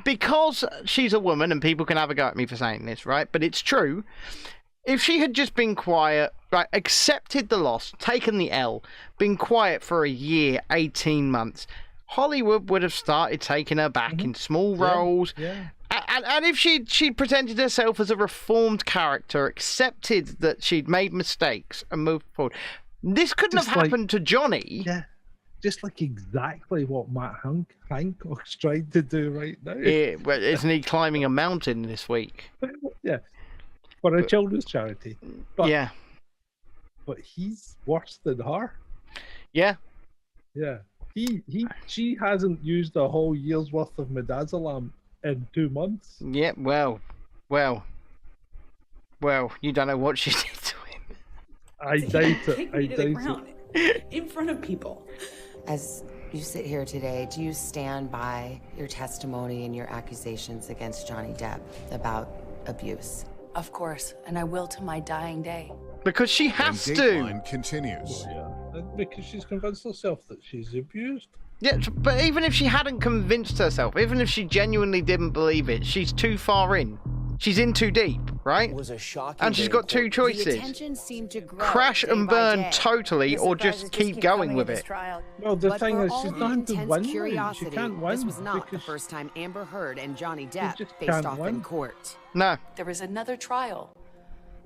A: because she's a woman, and people can have a go at me for saying this, right, but it's true. If she had just been quiet, right, accepted the loss, taken the L, been quiet for a year, 18 months, Hollywood would have started taking her back in small roles.
B: Yeah.
A: And if she'd presented herself as a reformed character, accepted that she'd made mistakes and moved forward, this couldn't
B: Just
A: have happened to Johnny.
B: Yeah. Just like exactly what Matt Hancock's trying to do right now.
A: Yeah, well, isn't he climbing a mountain this week?
B: Yeah. For a children's charity. But,
A: yeah.
B: But he's worse than her.
A: Yeah.
B: Yeah. She hasn't used a whole year's worth of midazolam in 2 months.
A: Yeah, well, you don't know what she did to him.
B: I doubt it. I doubt
H: it. In front of people.
D: As you sit here today, do you stand by your testimony and your accusations against Johnny Depp about abuse?
C: Of course, and I will to my dying day.
A: Because she has to.
E: Dateline continues.
B: Yeah, because she's convinced herself that she's abused.
A: Yeah, but even if she hadn't convinced herself, even if she genuinely didn't believe it, she's too far in. She's in too deep, right?
K: It was a shocking
A: and she's got two choices. Crash and burn totally, or just keep going with it.
B: Well, the thing is, she's not to win. She can't win.
F: This was not the first time Amber Heard and Johnny Depp
B: just
F: faced
B: can't
F: off
B: win.
F: in court.
A: No.
C: There was another trial.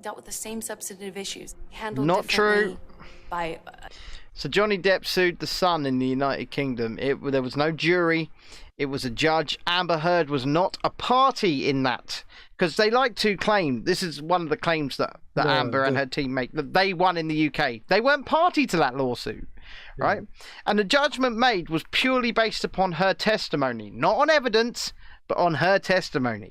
C: Dealt with the same substantive issues. Handled
A: Not
C: differently
A: true.
C: By
A: So Johnny Depp sued the Sun in the United Kingdom. There was no jury. It was a judge. Amber Heard was not a party in that. Because they like to claim, this is one of the claims that Amber and her team make, that they won in the UK. They weren't party to that lawsuit, right? And the judgment made was purely based upon her testimony. Not on evidence, but on her testimony.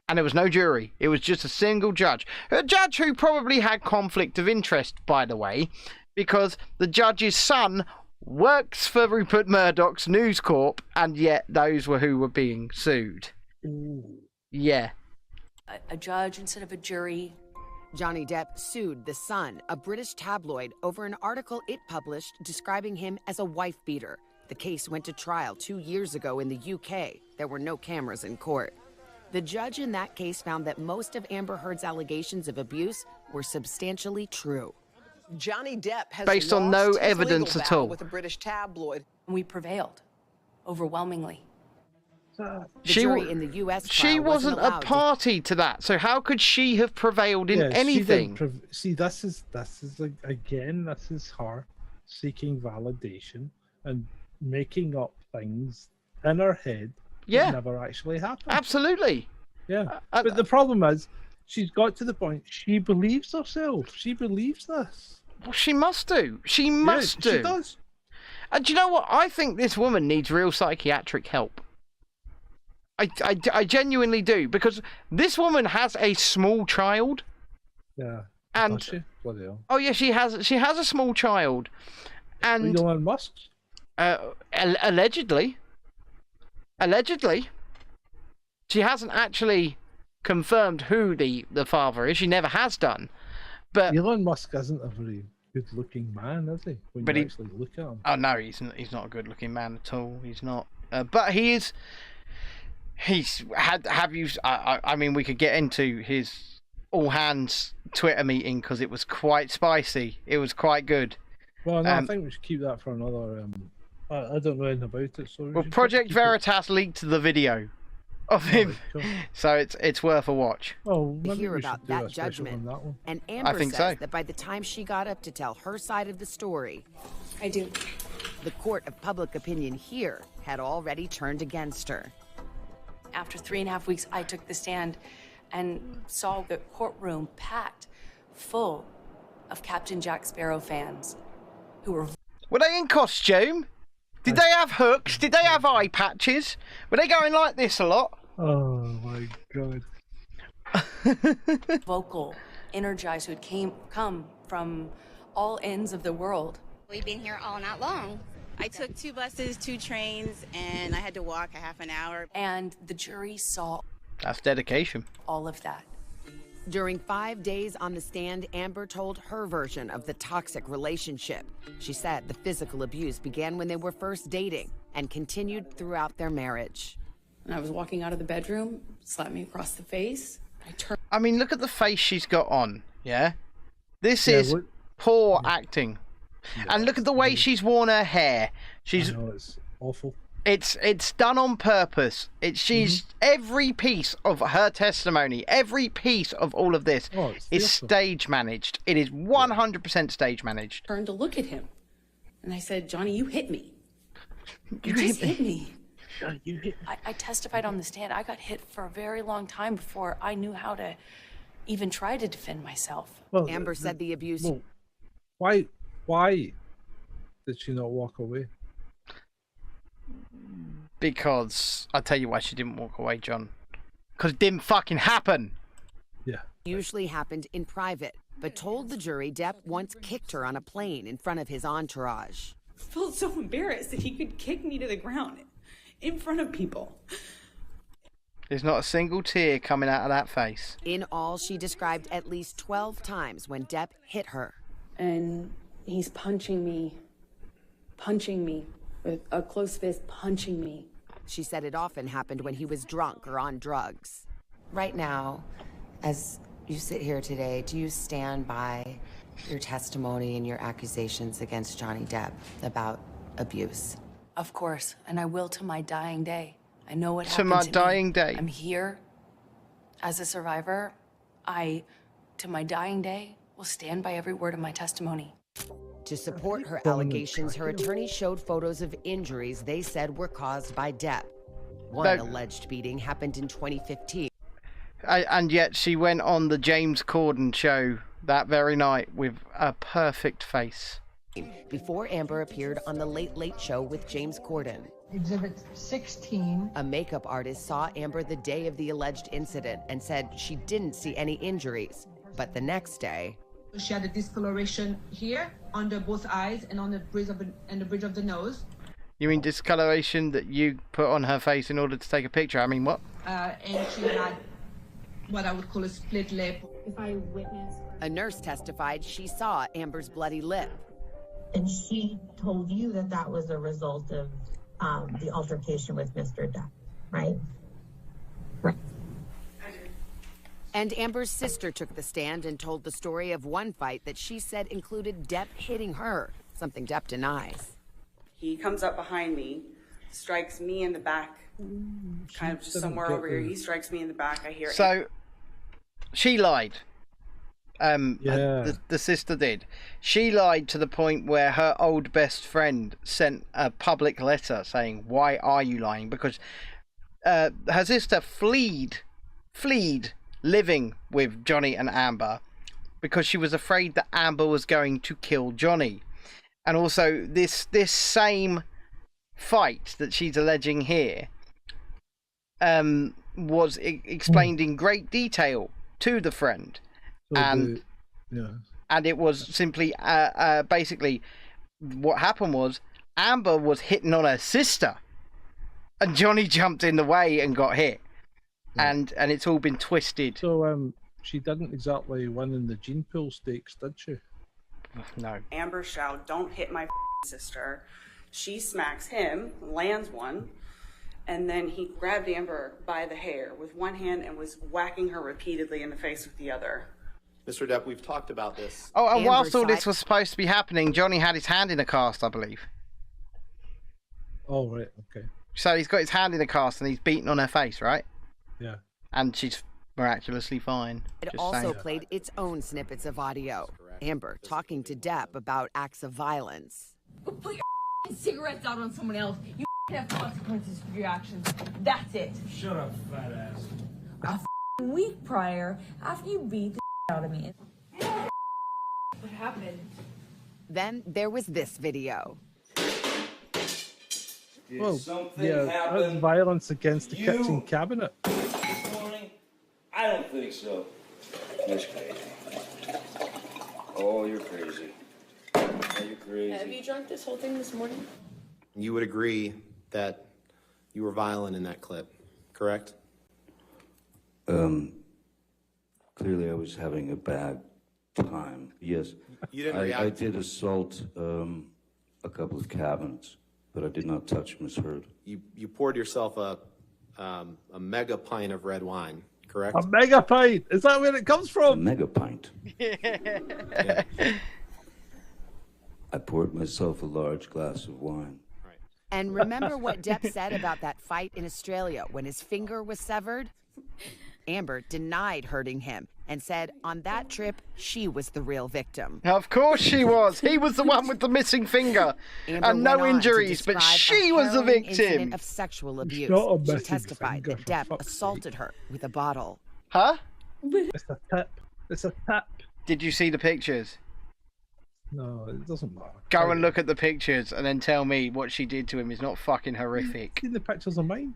A: And there was no jury. It was just a single judge. A judge who probably had conflict of interest, by the way, because the judge's son works for Rupert Murdoch's News Corp, and yet those were who were being sued.
B: Ooh.
A: Yeah.
C: a judge instead of a jury.
F: Johnny Depp sued The Sun, a British tabloid, over an article it published describing him as a wife beater. The case went to trial 2 years ago in the UK. There were no cameras in court. The judge in that case found that most of Amber Heard's allegations of abuse were substantially true.
K: Johnny Depp has
A: based on no evidence at all.
K: With a British tabloid.
C: We prevailed, overwhelmingly.
F: The jury in the U.S.
A: She wasn't a party to that, so how could she have prevailed in anything?
B: See, this is like, again, this is her seeking validation and making up things in her head that never actually happened.
A: Absolutely.
B: Yeah. But the problem is, she's got to the point, she believes herself. She believes this.
A: Well, she must do. She must do.
B: She does.
A: And do you know what? I think this woman needs real psychiatric help. I genuinely do, because this woman has a small child.
B: Yeah.
A: And
B: does she? Bloody hell.
A: Oh yeah, she has a small child. And
B: Elon Musk?
A: Allegedly. She hasn't actually confirmed who the father is. She never has done. But
B: Elon Musk isn't a very good-looking man, is he? When you actually look at him.
A: Oh no, he's not a good-looking man at all. He's not. But he is. I mean, we could get into his all-hands Twitter meeting because it was quite spicy. It was quite good.
B: Well, no, I think we should keep that for another. I don't know anything about it, so.
A: Well, Project Veritas leaked the video of him, so it's worth a watch.
B: Oh,
F: we hear about that judgment, and Amber says that by the time she got up to tell her side of the story,
C: I do.
F: The court of public opinion here had already turned against her.
C: After 3.5 weeks, I took the stand and saw the courtroom packed full of Captain Jack Sparrow fans who were
A: they in costume? Did they have hooks? Did they have eye patches? Were they going like this a lot?
B: Oh my god.
C: vocal, energized, who had come from all ends of the world.
L: We've been here all night long. I took 2 buses, 2 trains, and I had to walk a half an hour.
C: And the jury saw...
A: That's dedication.
C: All of that.
F: During 5 days on the stand, Amber told her version of the toxic relationship. She said the physical abuse began when they were first dating and continued throughout their marriage.
C: When I was walking out of the bedroom, slapped me across the face.
A: I mean, look at the face she's got on, yeah? This is poor acting. Yeah, and look at the way she's worn her hair. I know,
B: it's awful.
A: It's done on purpose. She's every piece of her testimony, every piece of all of this is stage managed. It is 100% stage managed.
C: Turned to look at him, and I said, "Johnny, you hit me. You just hit me."
B: You hit me.
C: I testified on the stand. I got hit for a very long time before I knew how to even try to defend myself.
F: Well, Amber said the abuse.
B: Well, why did she not walk away?
A: Because I'll tell you why she didn't walk away, John. Because it didn't fucking happen.
B: Yeah.
F: Usually happened in private, but told the jury Depp once kicked her on a plane in front of his entourage.
M: I felt so embarrassed that he could kick me to the ground in front of people.
A: There's not a single tear coming out of that face.
F: In all, she described at least 12 times when Depp hit her.
C: And he's punching me with a closed fist, punching me.
F: She said it often happened when he was drunk or on drugs.
D: Right now, as you sit here today, do you stand by your testimony and your accusations against Johnny Depp about abuse?
C: Of course, and I will to my dying day. I know what happened
A: to my dying
C: me.
A: day.
C: I'm here as a survivor. To my dying day, will stand by every word of my testimony.
F: To support her allegations, her attorney showed photos of injuries they said were caused by Depp. One alleged beating happened in 2015.
A: And yet she went on the James Corden show that very night with a perfect face.
F: Before Amber appeared on the Late Late Show with James Corden.
N: Exhibit 16.
F: A makeup artist saw Amber the day of the alleged incident and said she didn't see any injuries. But the next day...
N: She had a discoloration here, under both eyes, and on the bridge of the nose.
A: You mean discoloration that you put on her face in order to take a picture? I mean, what?
N: And she had what I would call a split lip.
O: If I witnessed...
F: A nurse testified she saw Amber's bloody lip.
O: And she told you that that was a result of the altercation with Mr. Depp, right? Right.
F: And Amber's sister took the stand and told the story of one fight that she said included Depp hitting her, something Depp denies.
P: He comes up behind me, strikes me in the back, kind of just somewhere over here. He strikes me in the back. I hear.
A: So, she lied.
B: Yeah.
A: The sister did. She lied to the point where her old best friend sent a public letter saying, "Why are you lying?" Because her sister fled living with Johnny and Amber because she was afraid that Amber was going to kill Johnny. And also this same fight that she's alleging here was explained in great detail to the friend.
B: So
A: and it was simply basically what happened was Amber was hitting on her sister and Johnny jumped in the way and got hit. And it's all been twisted.
B: So she didn't exactly win in the gene pool stakes, did she?
A: No.
P: Amber shouted, "Don't hit my sister." She smacks him, lands one, and then he grabbed Amber by the hair with one hand and was whacking her repeatedly in the face with the other.
Q: Mr. Depp, we've talked about this.
A: Oh, and whilst all this was supposed to be happening, Johnny had his hand in a cast, I believe.
B: Oh, right, okay.
A: So he's got his hand in a cast and he's beating on her face, right?
B: Yeah.
A: And she's miraculously fine.
F: It
A: Just
F: also
A: saying.
F: played its own snippets of audio. Amber talking to Depp about acts of violence.
H: Put your cigarettes out on someone else. You have consequences for your actions. That's it.
R: Shut up, fat ass.
H: A week prior, after you beat the out of me. What happened?
F: Then there was this video.
B: Well, yeah, that's violence against the kitchen cabinet.
G: I don't think so. That's crazy. Oh, you're crazy. Oh, you're crazy.
H: Have you drunk this whole thing this morning?
Q: You would agree that you were violent in that clip, correct?
G: Clearly I was having a bad time. Yes.
Q: You didn't react.
G: I did assault a couple of cabinets, but I did not touch Miss Heard.
Q: You poured yourself a mega pint of red wine, correct?
B: A mega pint? Is that where it comes from?
G: A mega pint.
Q: Yeah.
G: I poured myself a large glass of wine.
F: And remember what Depp said about that fight in Australia when his finger was severed? Amber denied hurting him and said on that trip she was the real victim.
A: Of course she was. He was the one with the missing finger
F: Amber
A: and no
F: went on to
A: injuries, but
F: describe
A: she
F: a
A: was the
F: harrowing
A: victim.
F: incident of sexual abuse.
B: got a
F: She
B: missing
F: testified
B: finger,
F: that
B: for
F: Depp
B: fuck's
F: assaulted her with a bottle.
A: Huh?
B: It's a tip. It's a tip.
A: Did you see the pictures?
B: No, it doesn't matter.
A: Go and look at the pictures and then tell me what she did to him is not fucking horrific.
B: Seen the pictures of mine?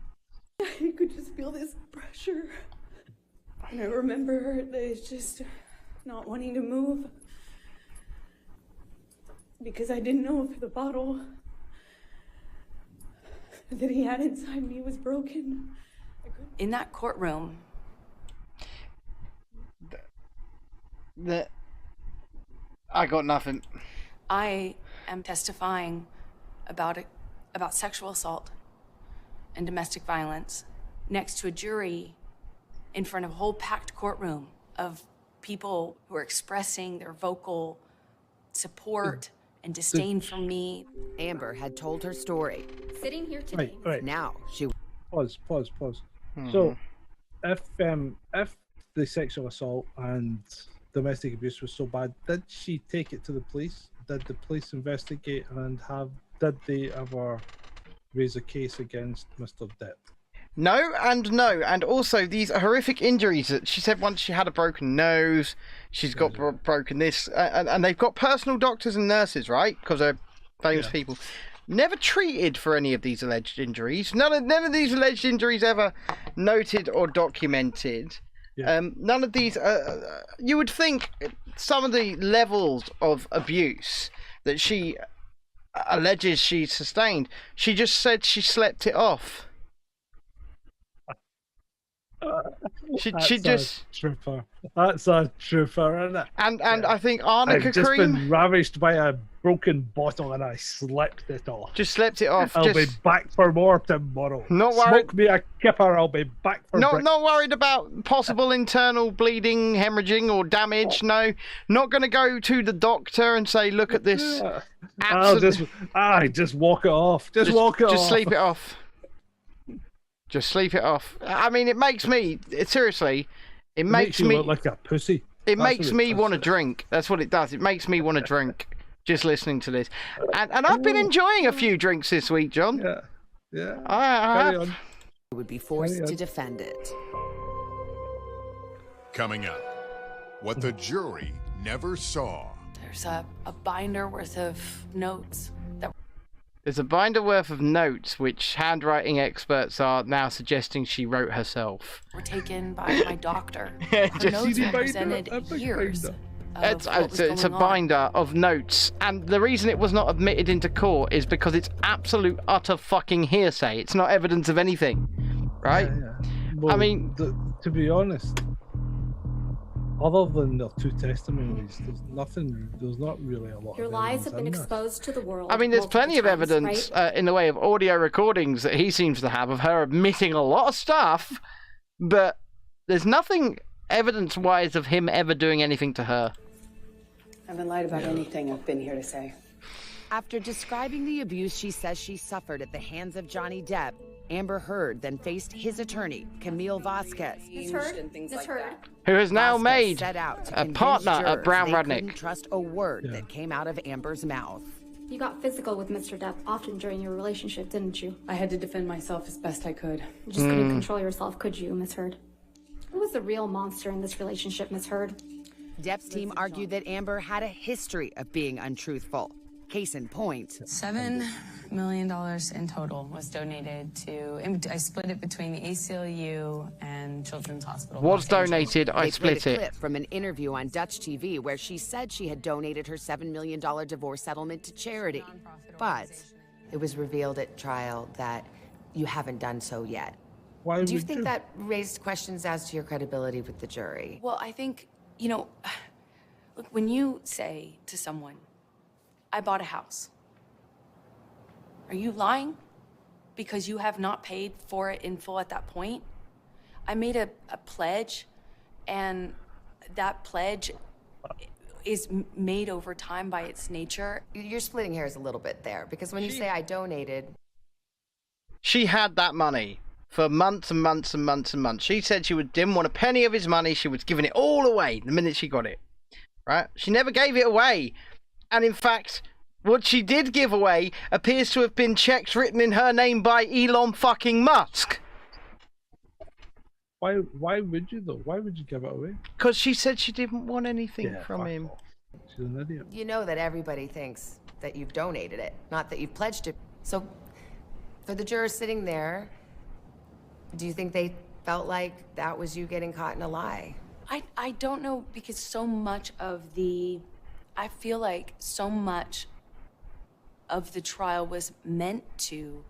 M: I could just feel this pressure. And I remember her that is just not wanting to move. Because I didn't know if the bottle that he had inside me was broken.
C: In that courtroom,
A: I got nothing.
C: I am testifying about sexual assault and domestic violence next to a jury in front of a whole packed courtroom of people who are expressing their vocal support and disdain for me.
F: Amber had told her story.
H: Sitting here today.
B: Right.
F: Now she
B: Pause. So, if the sexual assault and domestic abuse was so bad, did she take it to the police? Did the police investigate and did they ever raise a case against Mr. Depp?
A: No, and also these horrific injuries that she said once she had a broken nose, she's got broken this, and they've got personal doctors and nurses, right? Because they're famous people. Never treated for any of these alleged injuries. None of these alleged injuries ever noted or documented.
B: Yeah.
A: None of these. You would think some of the levels of abuse that she alleges she sustained. She just said she slept it off. She
B: That's
A: just
B: a trooper. That's a trooper, isn't it?
A: and I think Arnica
B: I've just
A: Cream
B: been ravished by a broken bottle and I slept it off.
A: just slept it off.
B: I'll be
A: Just
B: back for more tomorrow.
A: Not worried.
B: Smoke me a kipper, I'll be back for
A: not worried about possible internal bleeding, hemorrhaging, or damage. No, not going to go to the doctor and say, "Look at this."
B: I'll just walk it off. Just walk it off.
A: Just sleep it off. Just sleep it off. I mean, it makes me seriously. It makes
B: you
A: me
B: look like a pussy.
A: It
B: That's
A: makes
B: what it
A: me
B: does.
A: want to drink. That's what it does. It makes me want to drink just listening to this. And I've been enjoying a few drinks this week, John.
B: Yeah.
A: I
B: Carry
A: have.
B: on.
F: Would be forced to defend it.
E: Coming up, what the jury never saw.
C: There's a binder worth of notes that
A: There's a binder worth of notes which handwriting experts are now suggesting she wrote herself.
C: were taken by my doctor. Her
A: Just-
C: notes represented years of
A: It's
C: what was
A: a
C: going on.
A: binder of notes, and the reason it was not admitted into court is because it's absolute utter fucking hearsay. It's not evidence of anything, right?
B: Well,
A: I mean,
B: to be honest, other than the two testimonies, there's not really a lot
S: Your
B: of
S: lies
B: evidence
S: have been
B: in this.
S: exposed to the world.
A: I mean, there's
S: multiple
A: plenty of
S: times,
A: evidence
S: right?
A: in the way of audio recordings that he seems to have of her admitting a lot of stuff, but there's nothing evidence-wise of him ever doing anything to her.
K: I haven't lied about anything I've been here to say.
F: After describing the abuse she says she suffered at the hands of Johnny Depp, Amber Heard then faced his attorney, Camille Vasquez.
S: Ms. Heard? Ms. Heard?
A: Who has now
F: Vasquez
A: made
F: set out to
A: a
F: convince
A: partner at
F: jurors
A: Brown
F: they
A: Rudnick.
F: couldn't trust a word that came out of Amber's mouth.
S: You got physical with Mr. Depp often during your relationship, didn't you?
K: I had to defend myself as best I could.
S: You just couldn't control yourself, could you, Ms. Heard? Who was the real monster in this relationship, Ms. Heard?
F: Depp's team argued that Amber had a history of being untruthful. Case in point,
L: $7 million in total was donated to, I split it between the ACLU and Children's Hospital.
A: Was donated, I
F: they
A: split
F: played a
A: it.
F: clip from an interview on Dutch TV where she said she had donated her $7 million divorce settlement to charity. But it was revealed at trial that you haven't done so yet.
B: Why
F: Do you
B: would
F: think that raised questions as to your credibility with the jury?
C: Well, I think, look, when you say to someone, I bought a house, are you lying? Because you have not paid for it in full at that point? I made a pledge, and that pledge is made over time by its nature.
F: You're splitting hairs a little bit there, because when you say I donated,
A: She had that money for months and months and months and months. She said didn't want a penny of his money. She was giving it all away the minute she got it. Right? She never gave it away. And in fact, what she did give away appears to have been checks written in her name by Elon fucking Musk.
B: Why would you though? Why would you give it away?
A: Because she said she didn't want anything from him.
B: She's an idiot.
F: you know that everybody thinks that you've donated it, not that you've pledged it. So, for the jurors sitting there, do you think they felt like that was you getting caught in a lie?
C: I don't know, because so much of I feel like so much of the trial was meant to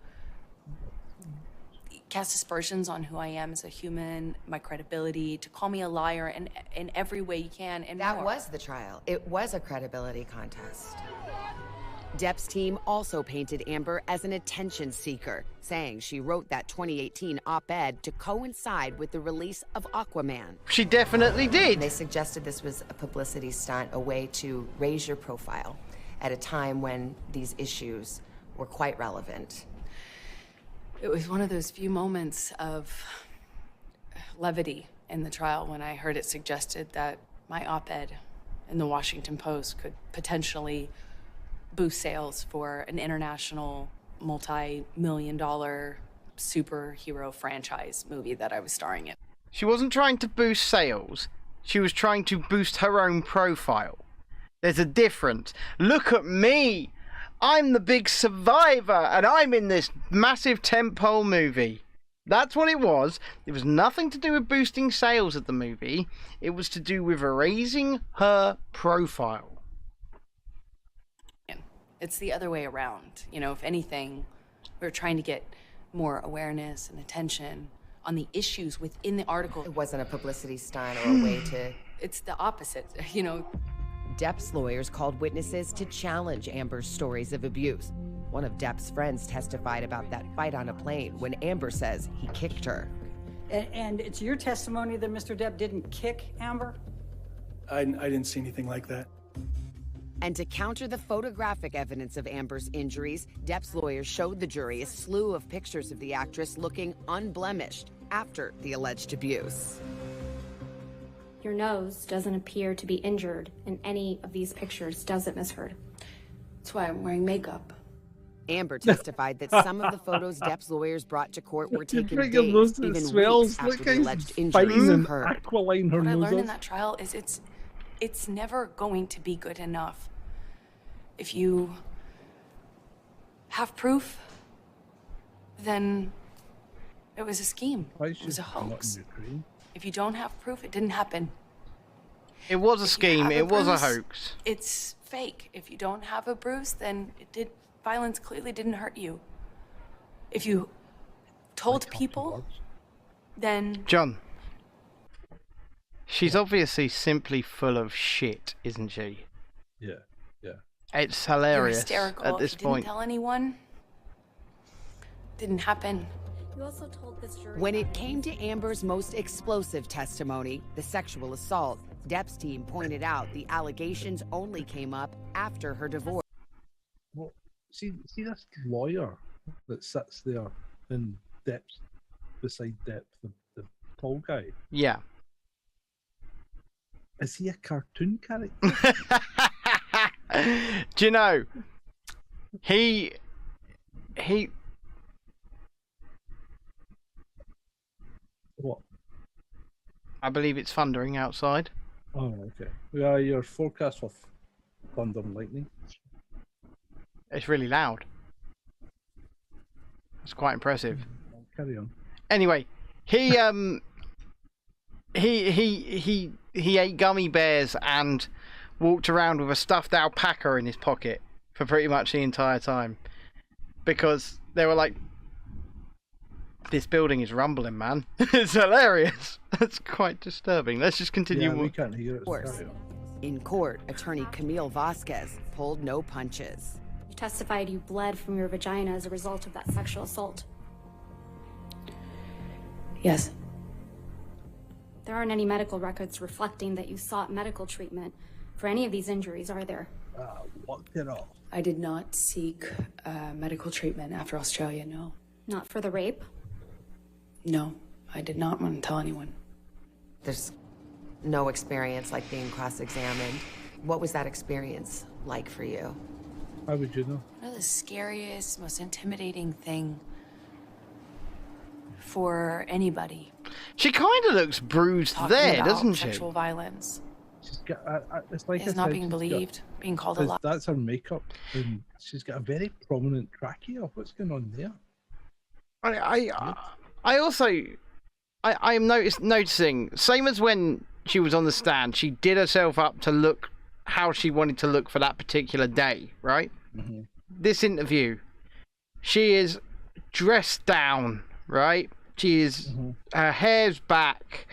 C: cast aspersions on who I am as a human, my credibility, to call me a liar in every way you can, and
F: That
C: more.
F: was the trial. It was a credibility contest. Depp's team also painted Amber as an attention seeker, saying she wrote that 2018 op-ed to coincide with the release of Aquaman.
A: She definitely did.
F: They suggested this was a publicity stunt, a way to raise your profile at a time when these issues were quite relevant.
C: It was one of those few moments of levity in the trial when I heard it suggested that my op-ed in the Washington Post could potentially boost sales for an international multi-million-dollar superhero franchise movie that I was starring in.
A: She wasn't trying to boost sales. She was trying to boost her own profile. There's a difference. Look at me. I'm the big survivor, and I'm in this massive tentpole movie. That's what it was. It was nothing to do with boosting sales of the movie. It was to do with raising her profile.
C: It's the other way around. If anything, we're trying to get more awareness and attention on the issues within the article.
D: It wasn't a publicity stunt or a way to...
C: It's the opposite, you know.
F: Depp's lawyers called witnesses to challenge Amber's stories of abuse. One of Depp's friends testified about that fight on a plane when Amber says he kicked her.
T: And it's your testimony that Mr. Depp didn't kick Amber?
R: I didn't see anything like that.
F: And to counter the photographic evidence of Amber's injuries, Depp's lawyers showed the jury a slew of pictures of the actress looking unblemished after the alleged abuse.
S: Your nose doesn't appear to be injured in any of these pictures, does it, Miss Heard?
C: That's why I'm wearing makeup.
F: Amber testified that some of the photos Depp's lawyers brought to court were taken days, even weeks after the alleged injuries occurred.
B: What
C: I learned in that trial is it's never going to be good enough. If you have proof, then it was a scheme. It was a hoax. If you don't have proof, it didn't happen.
A: It was a scheme. It was a
C: bruise,
A: hoax.
C: It's fake. If you don't have a bruise, then violence clearly didn't hurt you. If you told people, then...
A: John. She's obviously simply full of shit, isn't she?
B: Yeah, yeah.
A: It's
C: You're
A: hilarious
C: hysterical.
A: at this
C: If you didn't
A: point.
C: tell anyone, didn't happen.
S: You also told this jury...
F: When it came to Amber's most explosive testimony, the sexual assault, Depp's team pointed out the allegations only came up after her divorce.
B: Well, see this lawyer that sits there in Depp's, beside Depp, the tall guy?
A: Yeah.
B: Is he a cartoon character?
A: Do you know, he
B: What?
A: I believe it's thundering outside.
B: Oh, okay. Yeah, your forecast for thunder and lightning.
A: It's really loud. It's quite impressive.
B: Carry on.
A: Anyway, he ate gummy bears and walked around with a stuffed alpaca in his pocket for pretty much the entire time, because they were like, "This building is rumbling, man." It's hilarious. That's quite disturbing. Let's just continue.
B: Yeah, we can't hear it. So carry on.
F: In court, attorney Camille Vasquez pulled no punches.
S: You testified you bled from your vagina as a result of that sexual assault.
C: Yes.
S: There aren't any medical records reflecting that you sought medical treatment for any of these injuries, are there?
B: What it all?
C: I did not seek medical treatment after Australia, no.
S: Not for the rape?
C: No, I did not want to tell anyone.
D: There's no experience like being cross-examined. What was that experience like for you?
B: How would you know?
C: One of the scariest, most intimidating thing for anybody.
A: She kind of looks bruised
C: Talking
A: there,
C: about
A: doesn't she?
C: sexual violence.
B: She's got. It's like
C: Is
B: I
C: not
B: said,
C: being
B: she's
C: believed,
B: got,
C: being called a lie.
B: That's her makeup, and she's got a very prominent trachea. What's going on there?
A: I also I'm noticing, same as when she was on the stand, she did herself up to look how she wanted to look for that particular day, right?
B: Mm-hmm.
A: This interview, she is dressed down, right? She is, her hair's back.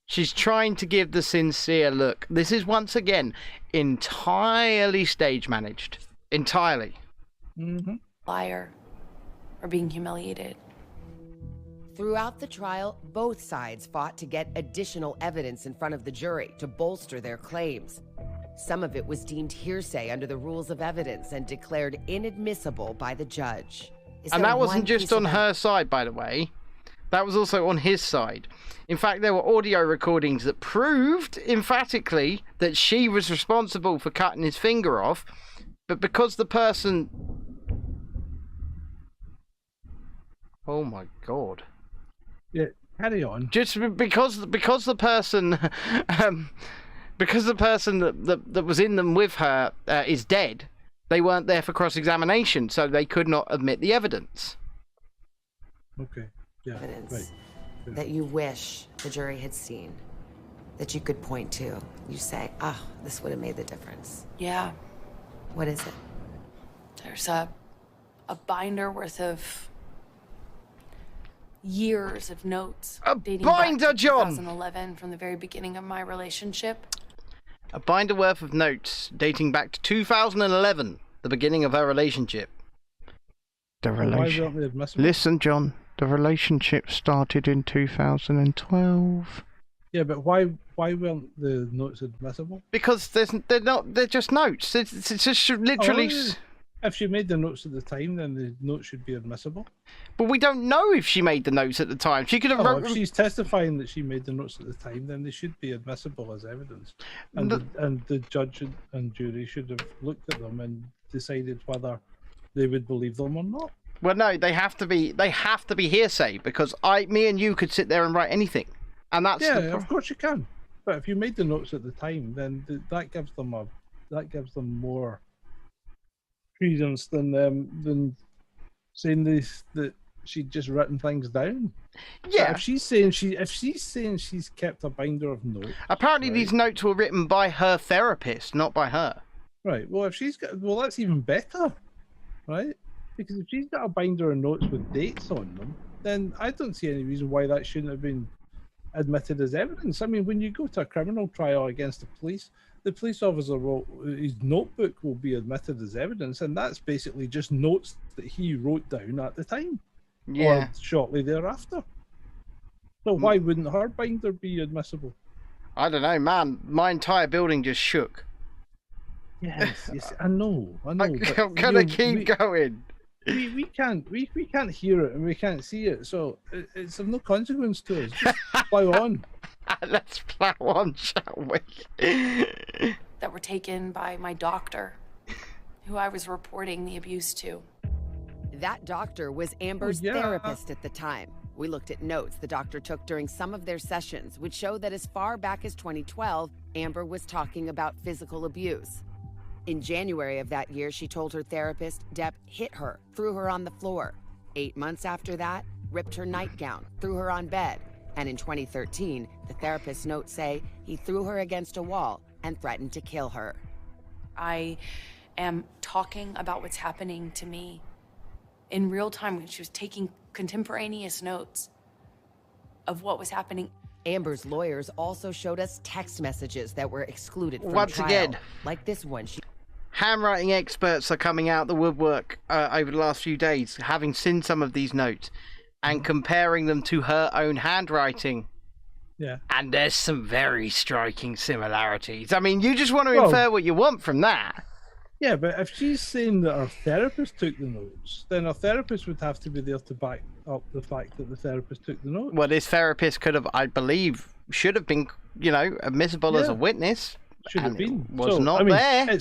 A: She's trying to give the sincere look. This is once again entirely stage managed. Entirely.
B: Mm-hmm.
C: Liar. Or being humiliated.
F: Throughout the trial, both sides fought to get additional evidence in front of the jury to bolster their claims. Some of it was deemed hearsay under the rules of evidence and declared inadmissible by the judge.
A: And that wasn't just on her side, by the way. That was also on his side. In fact, there were audio recordings that proved emphatically that she was responsible for cutting his finger off, but because the person... Oh my god.
B: Yeah, carry on.
A: Just because the person... because the person that was in them with her is dead, they weren't there for cross-examination, so they could not admit the evidence.
B: Okay. Yeah,
D: Evidence
B: right. Yeah.
D: that you wish the jury had seen, that you could point to. You say, "Ah, this would have made the difference."
C: Yeah.
D: What is it?
C: There's a binder worth of years of notes dating
A: binder,
C: back to
A: John!
C: 2011, from the very beginning of my relationship.
A: A binder worth of notes dating back to 2011, the beginning of her relationship. The
B: Why
A: relation.
B: weren't they admissible?
A: Listen, John. The relationship started in 2012.
B: Yeah, but why weren't the notes admissible?
A: Because they're just notes. It's just literally.
B: If she made the notes at the time, then the notes should be admissible.
A: But we don't know if she made the notes at the time. She could have wrote.
B: If she's testifying that she made the notes at the time, then they should be admissible as evidence. And the judge and jury should have looked at them and decided whether they would believe them or not.
A: Well, no, they have to be hearsay, because me and you could sit there and write anything, and that's
B: of course you can. But if you made the notes at the time, then that gives them more credence than saying that she'd just written things down.
A: Yeah.
B: But if she's saying she's kept a binder of notes.
A: Apparently, these notes were written by her therapist, not by her.
B: Right. Well, that's even better, right? Because if she's got a binder of notes with dates on them, then I don't see any reason why that shouldn't have been admitted as evidence. I mean, when you go to a criminal trial against the police officer his notebook will be admitted as evidence, and that's basically just notes that he wrote down at the time, or shortly thereafter. So why wouldn't her binder be admissible?
A: I don't know, man. My entire building just shook.
B: Yes, I know.
A: I'm gonna keep going.
B: We can't hear it and we can't see it, so it's of no consequence to us. Just plow on.
A: Let's plow on, shall we?
C: That were taken by my doctor, who I was reporting the abuse to.
F: That doctor was Amber's therapist at the time. We looked at notes the doctor took during some of their sessions, which show that as far back as 2012, Amber was talking about physical abuse. In January of that year, she told her therapist Depp hit her, threw her on the floor. 8 months after that, ripped her nightgown, threw her on bed. And in 2013, the therapist's notes say he threw her against a wall and threatened to kill her.
C: I am talking about what's happening to me in real time when she was taking contemporaneous notes of what was happening.
F: Amber's lawyers also showed us text messages that were excluded from
A: Once
F: trial.
A: again,
F: like this one.
A: Handwriting experts are coming out the woodwork over the last few days, having seen some of these notes and comparing them to her own handwriting.
B: Yeah.
A: And there's some very striking similarities. I mean, you just want to infer what you want from that.
B: Yeah, but if she's saying that her therapist took the notes, then her therapist would have to be there to back up the fact that the therapist took the notes.
A: Well, this therapist could have, I believe, should have been, admissible as a witness.
B: Should have been.
A: Was not there.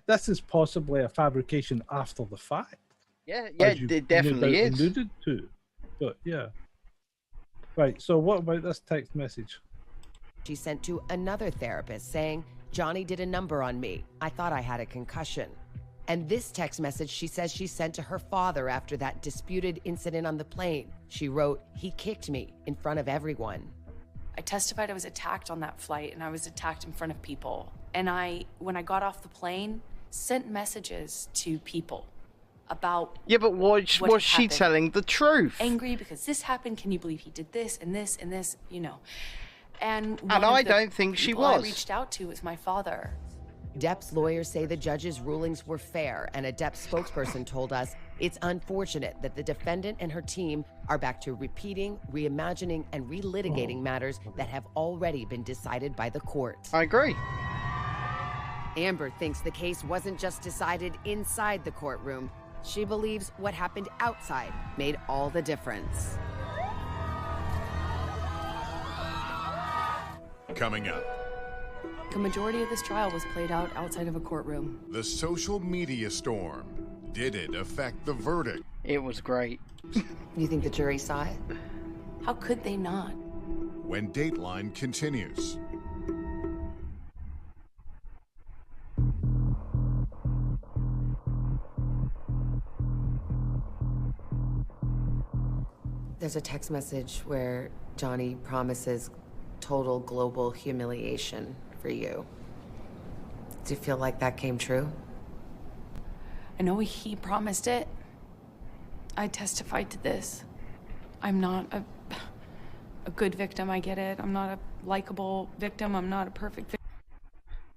B: This is possibly a fabrication after the fact.
A: Yeah, it definitely is.
B: Alluded to, but yeah. Right. So what about this text message?
F: She sent to another therapist saying, "Johnny did a number on me. I thought I had a concussion." And this text message she says she sent to her father after that disputed incident on the plane. She wrote, "He kicked me in front of everyone."
C: I testified I was attacked on that flight, and I was attacked in front of people. And when I got off the plane, sent messages to people about
A: but was she telling the truth?
C: Angry because this happened. Can you believe he did this and this and this? And
A: I don't think she was.
C: I reached out to was my father.
F: Depp's lawyers say the judge's rulings were fair, and a Depp spokesperson told us it's unfortunate that the defendant and her team are back to repeating, reimagining, and relitigating matters that have already been decided by the court.
A: I agree.
F: Amber thinks the case wasn't just decided inside the courtroom. She believes what happened outside made all the difference.
E: Coming up,
C: The majority of this trial was played out outside of a courtroom.
E: the social media storm. Did it affect the verdict?
A: It was great.
F: You think the jury saw it?
C: How could they not?
E: When Dateline continues.
F: There's a text message where Johnny promises total global humiliation for you. Do you feel like that came true?
C: I know he promised it. I testified to this. I'm not a good victim, I get it. I'm not a likable victim. I'm not a perfect victim.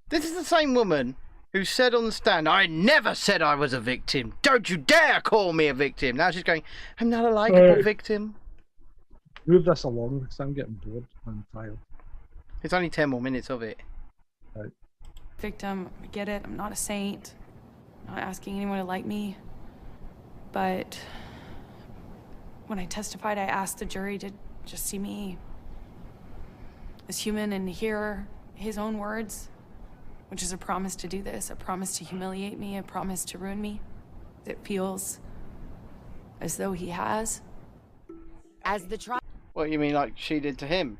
A: This is the same woman who said on the stand, I never said I was a victim. Don't you dare call me a victim. Now she's going, I'm not a likable victim.
B: Move this along because I'm getting bored and tired.
A: It's only 10 more minutes of it.
B: Right.
C: Victim, I get it. I'm not a saint. I'm not asking anyone to like me. But when I testified, I asked the jury to just see me as human and hear his own words, which is a promise to do this, a promise to humiliate me, a promise to ruin me. It feels as though he has.
F: As the trial
A: What, you mean like she did to him?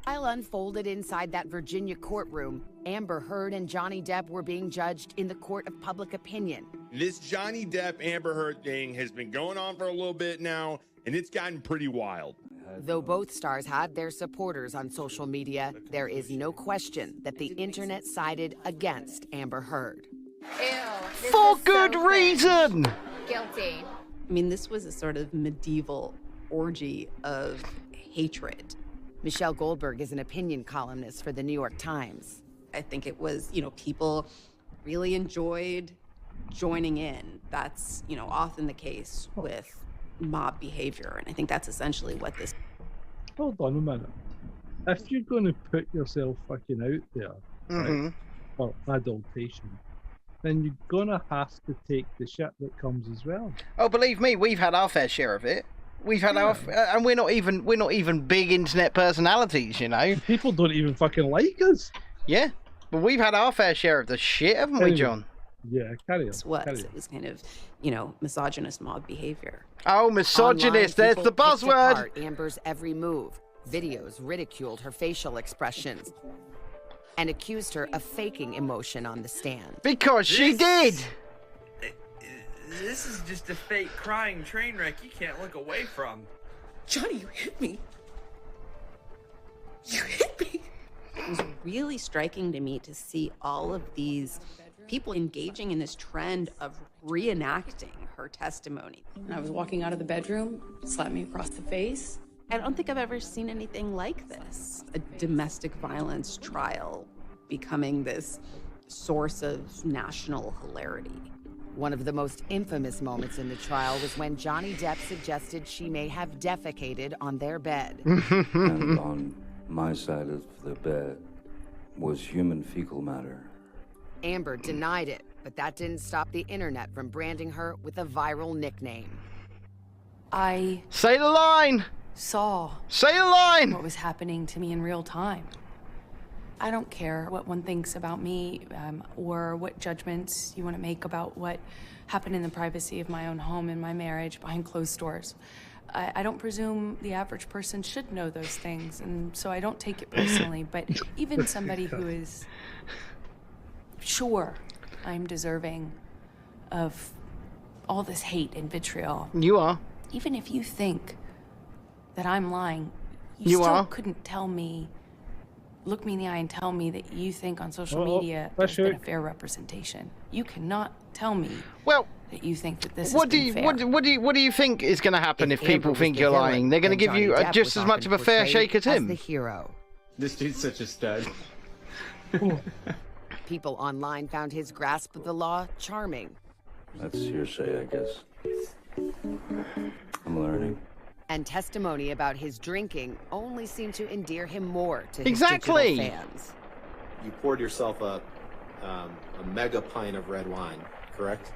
F: unfolded inside that Virginia courtroom, Amber Heard and Johnny Depp were being judged in the court of public opinion.
U: This Johnny Depp Amber Heard thing has been going on for a little bit now, and it's gotten pretty wild.
F: Though both stars had their supporters on social media, there is no question that the internet sided against Amber Heard.
A: For good reason!
V: Guilty. I mean, this was a sort of medieval orgy of hatred.
F: Michelle Goldberg is an opinion columnist for the New York Times.
V: I think it was, people really enjoyed joining in. That's, often the case with mob behavior, and I think that's essentially what this.
B: Hold on a minute. If you're going to put yourself fucking out there, right, for adultation, then you're gonna have to take the shit that comes as well.
A: Oh, believe me, we've had our fair share of it. We've had our, and we're not even big internet personalities, you know.
B: People don't even fucking like us.
A: Yeah, but we've had our fair share of the shit, haven't we, John?
B: Yeah, carry on.
V: It was kind of, misogynist mob behavior.
A: Oh, misogynist!
F: Online,
A: There's the
F: people picked
A: buzzword.
F: apart Amber's every move. Videos ridiculed her facial expressions and accused her of faking emotion on the stand.
A: Because she did.
W: This is just a fake crying train wreck you can't look away from.
H: Johnny, you hit me.
V: It was really striking to me to see all of these people engaging in this trend of reenacting her testimony.
C: And I was walking out of the bedroom, slapped me across the face.
V: I don't think I've ever seen anything like this. A domestic violence trial becoming this source of national hilarity.
F: One of the most infamous moments in the trial was when Johnny Depp suggested she may have defecated on their bed.
G: And on my side of the bed was human fecal matter.
F: Amber denied it, but that didn't stop the internet from branding her with a viral nickname.
C: I
A: Say the line!
C: Saw.
A: Say the line!
C: What was happening to me in real time. I don't care what one thinks about me or what judgments you want to make about what happened in the privacy of my own home and my marriage behind closed doors. I don't presume the average person should know those things, and so I don't take it personally. But even somebody who is sure I'm deserving of all this hate and vitriol.
A: You are.
C: Even if you think that I'm lying, you still couldn't tell me, look me in the eye and tell me that you think on social media there's been a fair representation. You cannot tell me that you think that this
A: what
C: is fair.
A: What do you think is going to happen if people think you're lying? They're going to give you just as much of a fair shake as him.
F: The hero.
X: This dude's such a stud.
F: People online found his grasp of the law charming.
G: That's hearsay, I guess. I'm learning.
F: And testimony about his drinking only seemed to endear him more to his
A: Exactly.
F: digital fans.
Q: You poured yourself a mega pint of red wine, correct?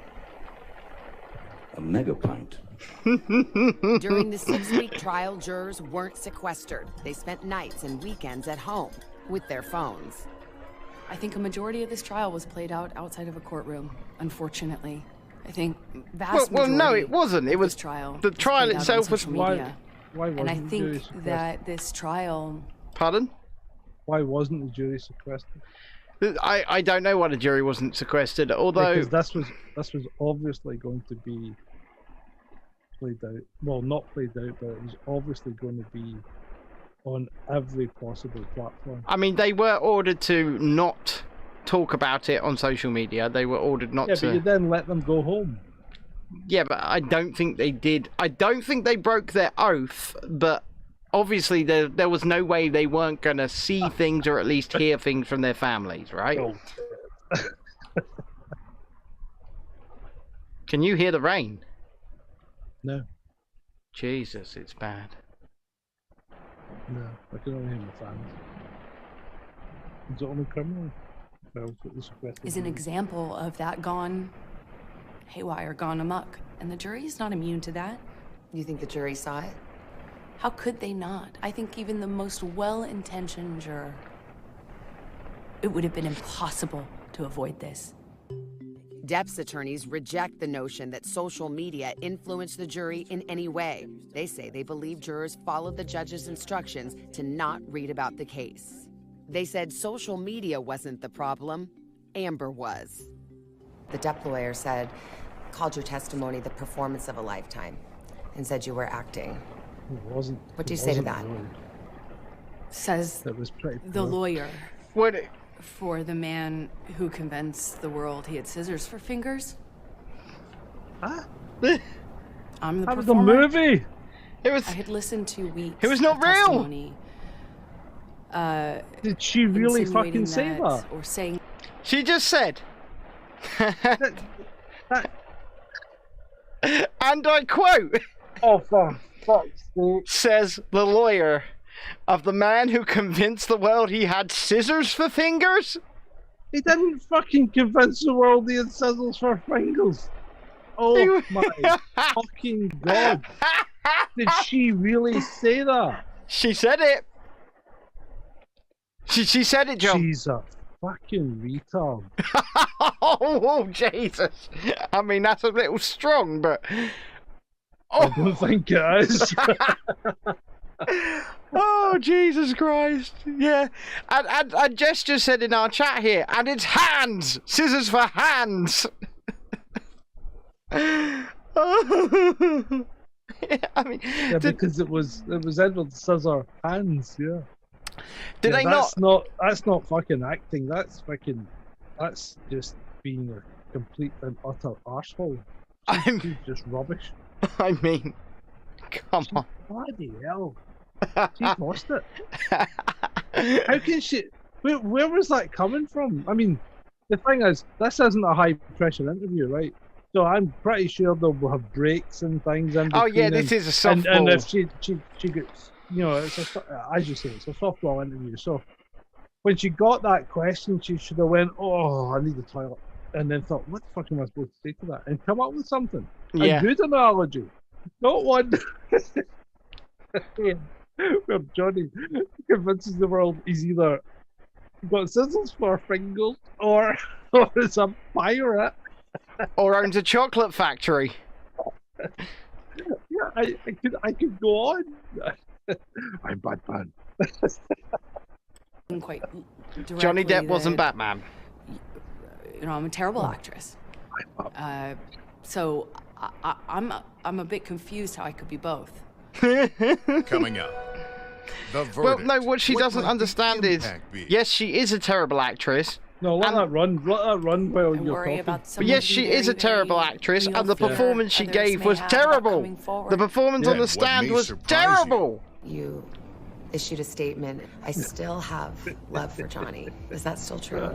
G: A mega pint.
F: During the 6-week trial, jurors weren't sequestered. They spent nights and weekends at home with their phones.
C: I think a majority of this trial was played out outside of a courtroom, unfortunately. I think vast
A: Well, no,
C: majority
A: it wasn't. It was
C: of this trial.
A: the trial
C: played out on
A: itself was
C: social media.
B: Why
C: And I
B: wasn't the jury
C: think
B: sequestered?
C: that this trial.
A: Pardon?
B: Why wasn't the jury sequestered?
A: I don't know why the jury wasn't sequestered, although
B: Because this was obviously going to be played out. Well, not played out, but it was obviously going to be on every possible platform.
A: I mean, they were ordered to not talk about it on social media. They were ordered not
B: Yeah,
A: to.
B: but you then let them go home.
A: Yeah, but I don't think they did. I don't think they broke their oath, but obviously there was no way they weren't going to see things or at least hear things from their families, right?
B: Oh.
A: Can you hear the rain?
B: No.
A: Jesus, it's bad.
B: No, I can only hear my fans. Is it only criminal?
C: Is an example of that gone haywire, gone amok. And the jury is not immune to that.
D: You think the jury saw it?
C: How could they not? I think even the most well-intentioned juror, it would have been impossible to avoid this.
F: Depp's attorneys reject the notion that social media influenced the jury in any way. They say they believe jurors followed the judge's instructions to not read about the case. They said social media wasn't the problem, Amber was.
D: The Depp lawyer called your testimony the performance of a lifetime, and said you were acting.
B: It wasn't.
D: What do you say to that?
C: Says
B: that was pretty
C: the lawyer.
A: What?
C: For the man who convinced the world he had scissors for fingers.
B: Huh?
C: I'm the
B: that was
C: performer.
B: the movie.
A: It was.
C: I had listened to weeks.
A: It was not
C: of
A: real.
C: Testimony,
B: did she really fucking
C: insinuating
B: say that?
C: Or saying
A: She just said. And I quote.
B: Oh, for fuck's sake.
A: Says the lawyer of the man who convinced the world he had scissors for fingers?
B: He didn't fucking convince the world he had scissors for fingers. Oh my fucking god. Did she really say that?
A: She said it. She said it, John.
B: She's a fucking retard.
A: Oh, Jesus. I mean, that's a little strong, but...
B: I don't think it is.
A: Oh, Jesus Christ. Yeah. And Jess just said in our chat here, and it's hands! Scissors for hands! I mean...
B: Yeah, because it was Edward Scissor hands, yeah.
A: Did they
B: that's not... That's not fucking acting, that's just being a complete and utter arsehole. She's just rubbish.
A: I mean, come on.
B: Bloody hell. She's lost it. How can she... Where was that coming from? I mean, the thing is, this isn't a high-pressure interview, right? So I'm pretty sure they'll have breaks and things in between.
A: Oh, yeah, this is a softball.
B: And if she gets... You know, it's as you say, it's a softball interview. So when she got that question, she should have went, oh, I need the toilet. And then thought, what the fuck am I supposed to say to that? And come up with something.
A: Yeah.
B: A good analogy. Not one where Johnny convinces the world he's either got scissors for fingers or is a pirate.
A: Or owns a chocolate factory.
B: Yeah, I could go on. I'm Batman.
C: quite
A: Johnny Depp wasn't
C: that,
A: Batman.
C: You know, I'm a terrible actress. So I'm a bit confused how I could be both.
E: Coming up. The verdict.
A: Well, no, what she doesn't
E: might the
A: understand is,
E: impact be?
A: yes, she is a terrible actress.
B: No, let that run. Let that run while you're talking.
A: But yes, she is a terrible actress, and the performance she gave was terrible. The performance on the stand was terrible.
D: You issued a statement. I still have love for Johnny. Is that still true?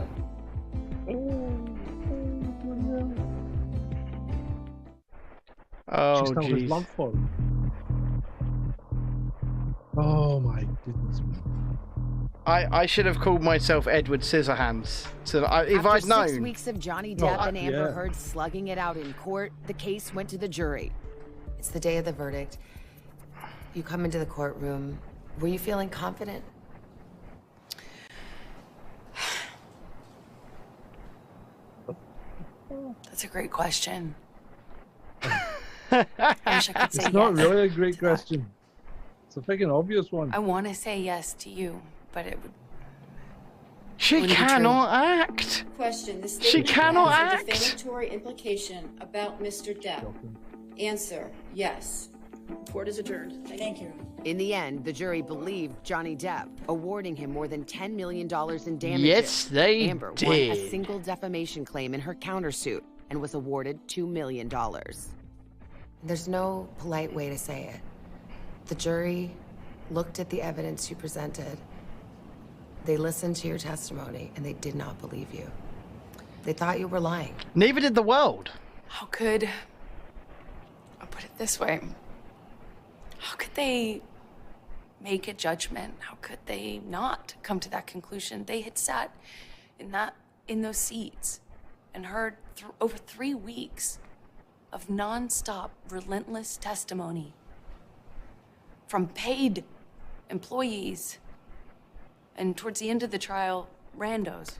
A: Oh,
B: She still has
A: jeez.
B: love for him. Oh my goodness me.
A: I should have called myself Edward Scissorhands. So if I'd
F: After
A: known.
F: 6 weeks of Johnny Depp and Amber Heard slugging it out in court, the case went to the jury.
D: It's the day of the verdict. You come into the courtroom. Were you feeling confident?
C: That's a great question. I wish I could say
B: It's not
C: yes.
B: really a great question. It's a fucking obvious one.
C: I want to say yes to you, but it would.
A: She
C: wouldn't be
A: cannot act.
I: Question. The
A: She
I: statement
A: cannot
I: has
A: act.
I: a defamatory implication about Mr. Depp. Answer, yes. Court is adjourned. Thank you.
F: In the end, the jury believed Johnny Depp, awarding him more than $10 million in damages.
A: Yes, they
F: Amber won a
A: did.
F: single defamation claim in her countersuit and was awarded $2 million.
D: There's no polite way to say it. The jury looked at the evidence you presented. They listened to your testimony, and they did not believe you. They thought you were lying.
A: Neither did the world.
C: How could... I'll put it this way. How could they make a judgment? How could they not come to that conclusion? They had sat in those seats and heard over 3 weeks of non-stop, relentless testimony from paid employees, and towards the end of the trial, randos,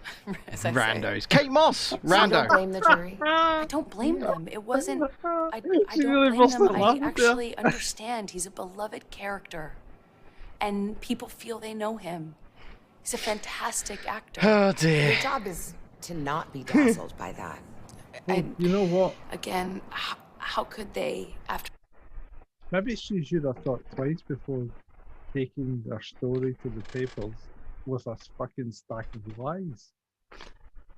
C: as I say.
A: Randos. Kate Moss,
D: So you
A: rando.
D: don't blame the jury?
C: I don't blame them. It wasn't. I
B: She
C: don't
B: really
C: blame
B: must
C: them.
B: have
C: I
B: laughed, yeah.
C: actually understand. He's a beloved character, and people feel they know him. He's a fantastic actor.
A: Oh dear.
D: Your job is to not be dazzled by that.
C: And
B: You know what?
C: again, how could they after?
B: Maybe she should have thought twice before taking their story to the papers with a fucking stack of lies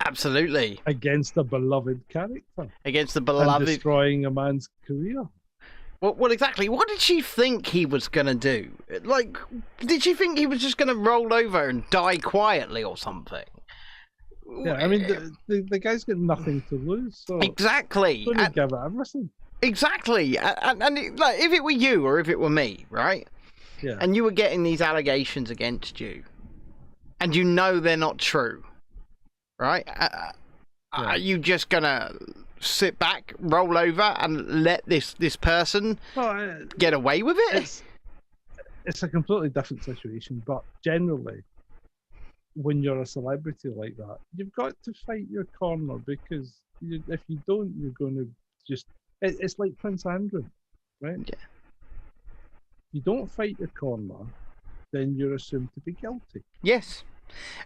A: Absolutely.
B: against a beloved character
A: Against the
B: and
A: beloved.
B: destroying a man's career.
A: Well, exactly. What did she think he was going to do? Like, did she think he was just going to roll over and die quietly or something?
B: Yeah, I mean, the guy's got nothing to lose, so
A: Exactly.
B: don't
A: And-
B: give it everything.
A: Exactly. And like, if it were you or if it were me, right?
B: Yeah.
A: And you were getting these allegations against you, and you know they're not true, right? Are you just going to sit back, roll over, and let this person get away with it?
B: It's a completely different situation, but generally, when you're a celebrity like that, you've got to fight your corner, because if you don't, you're going to just... It's like Prince Andrew, right?
A: Yeah.
B: You don't fight your corner, then you're assumed to be guilty.
A: Yes.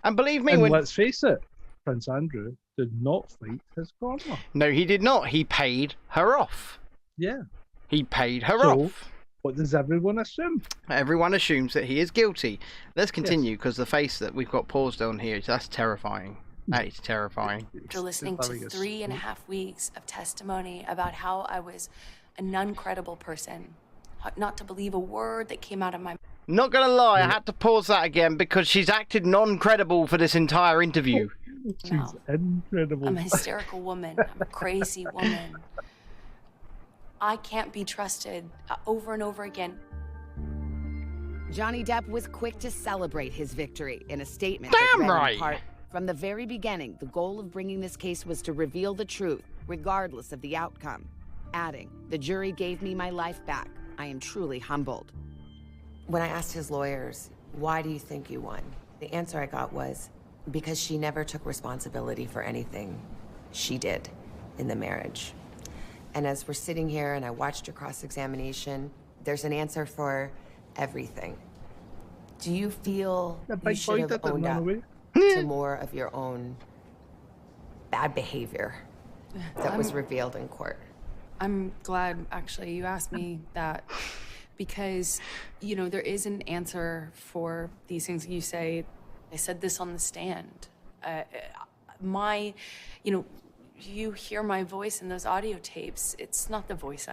A: And believe me,
B: And
A: when...
B: let's face it, Prince Andrew did not fight his corner.
A: No, he did not. He paid her off.
B: Yeah.
A: He paid her
B: So,
A: off.
B: what does everyone assume?
A: Everyone assumes that he is guilty. Let's continue, because the face that we've got paused on here, that's terrifying. That is terrifying.
C: After listening to 3.5 weeks of testimony about how I was a non-credible person, not to believe a word that came out of my
A: Not gonna lie, I had to pause that again because she's acted non-credible for this entire interview.
B: She's incredible.
C: I'm a hysterical woman. I'm a crazy woman. I can't be trusted over and over again.
F: Johnny Depp was quick to celebrate his victory in a statement.
A: Damn
F: that read in
A: right.
F: part, from the very beginning, the goal of bringing this case was to reveal the truth, regardless of the outcome. Adding, the jury gave me my life back. I am truly humbled.
D: When I asked his lawyers, why do you think you won? The answer I got was, because she never took responsibility for anything she did in the marriage. And as we're sitting here and I watched your cross-examination, there's an answer for everything. Do you feel you should have owned up to more of your own bad behavior that was revealed in court?
C: I'm glad, actually, you asked me that, because, you know, there is an answer for these things. You say, I said this on the stand. You know, you hear my voice in those audio tapes. It's not the voice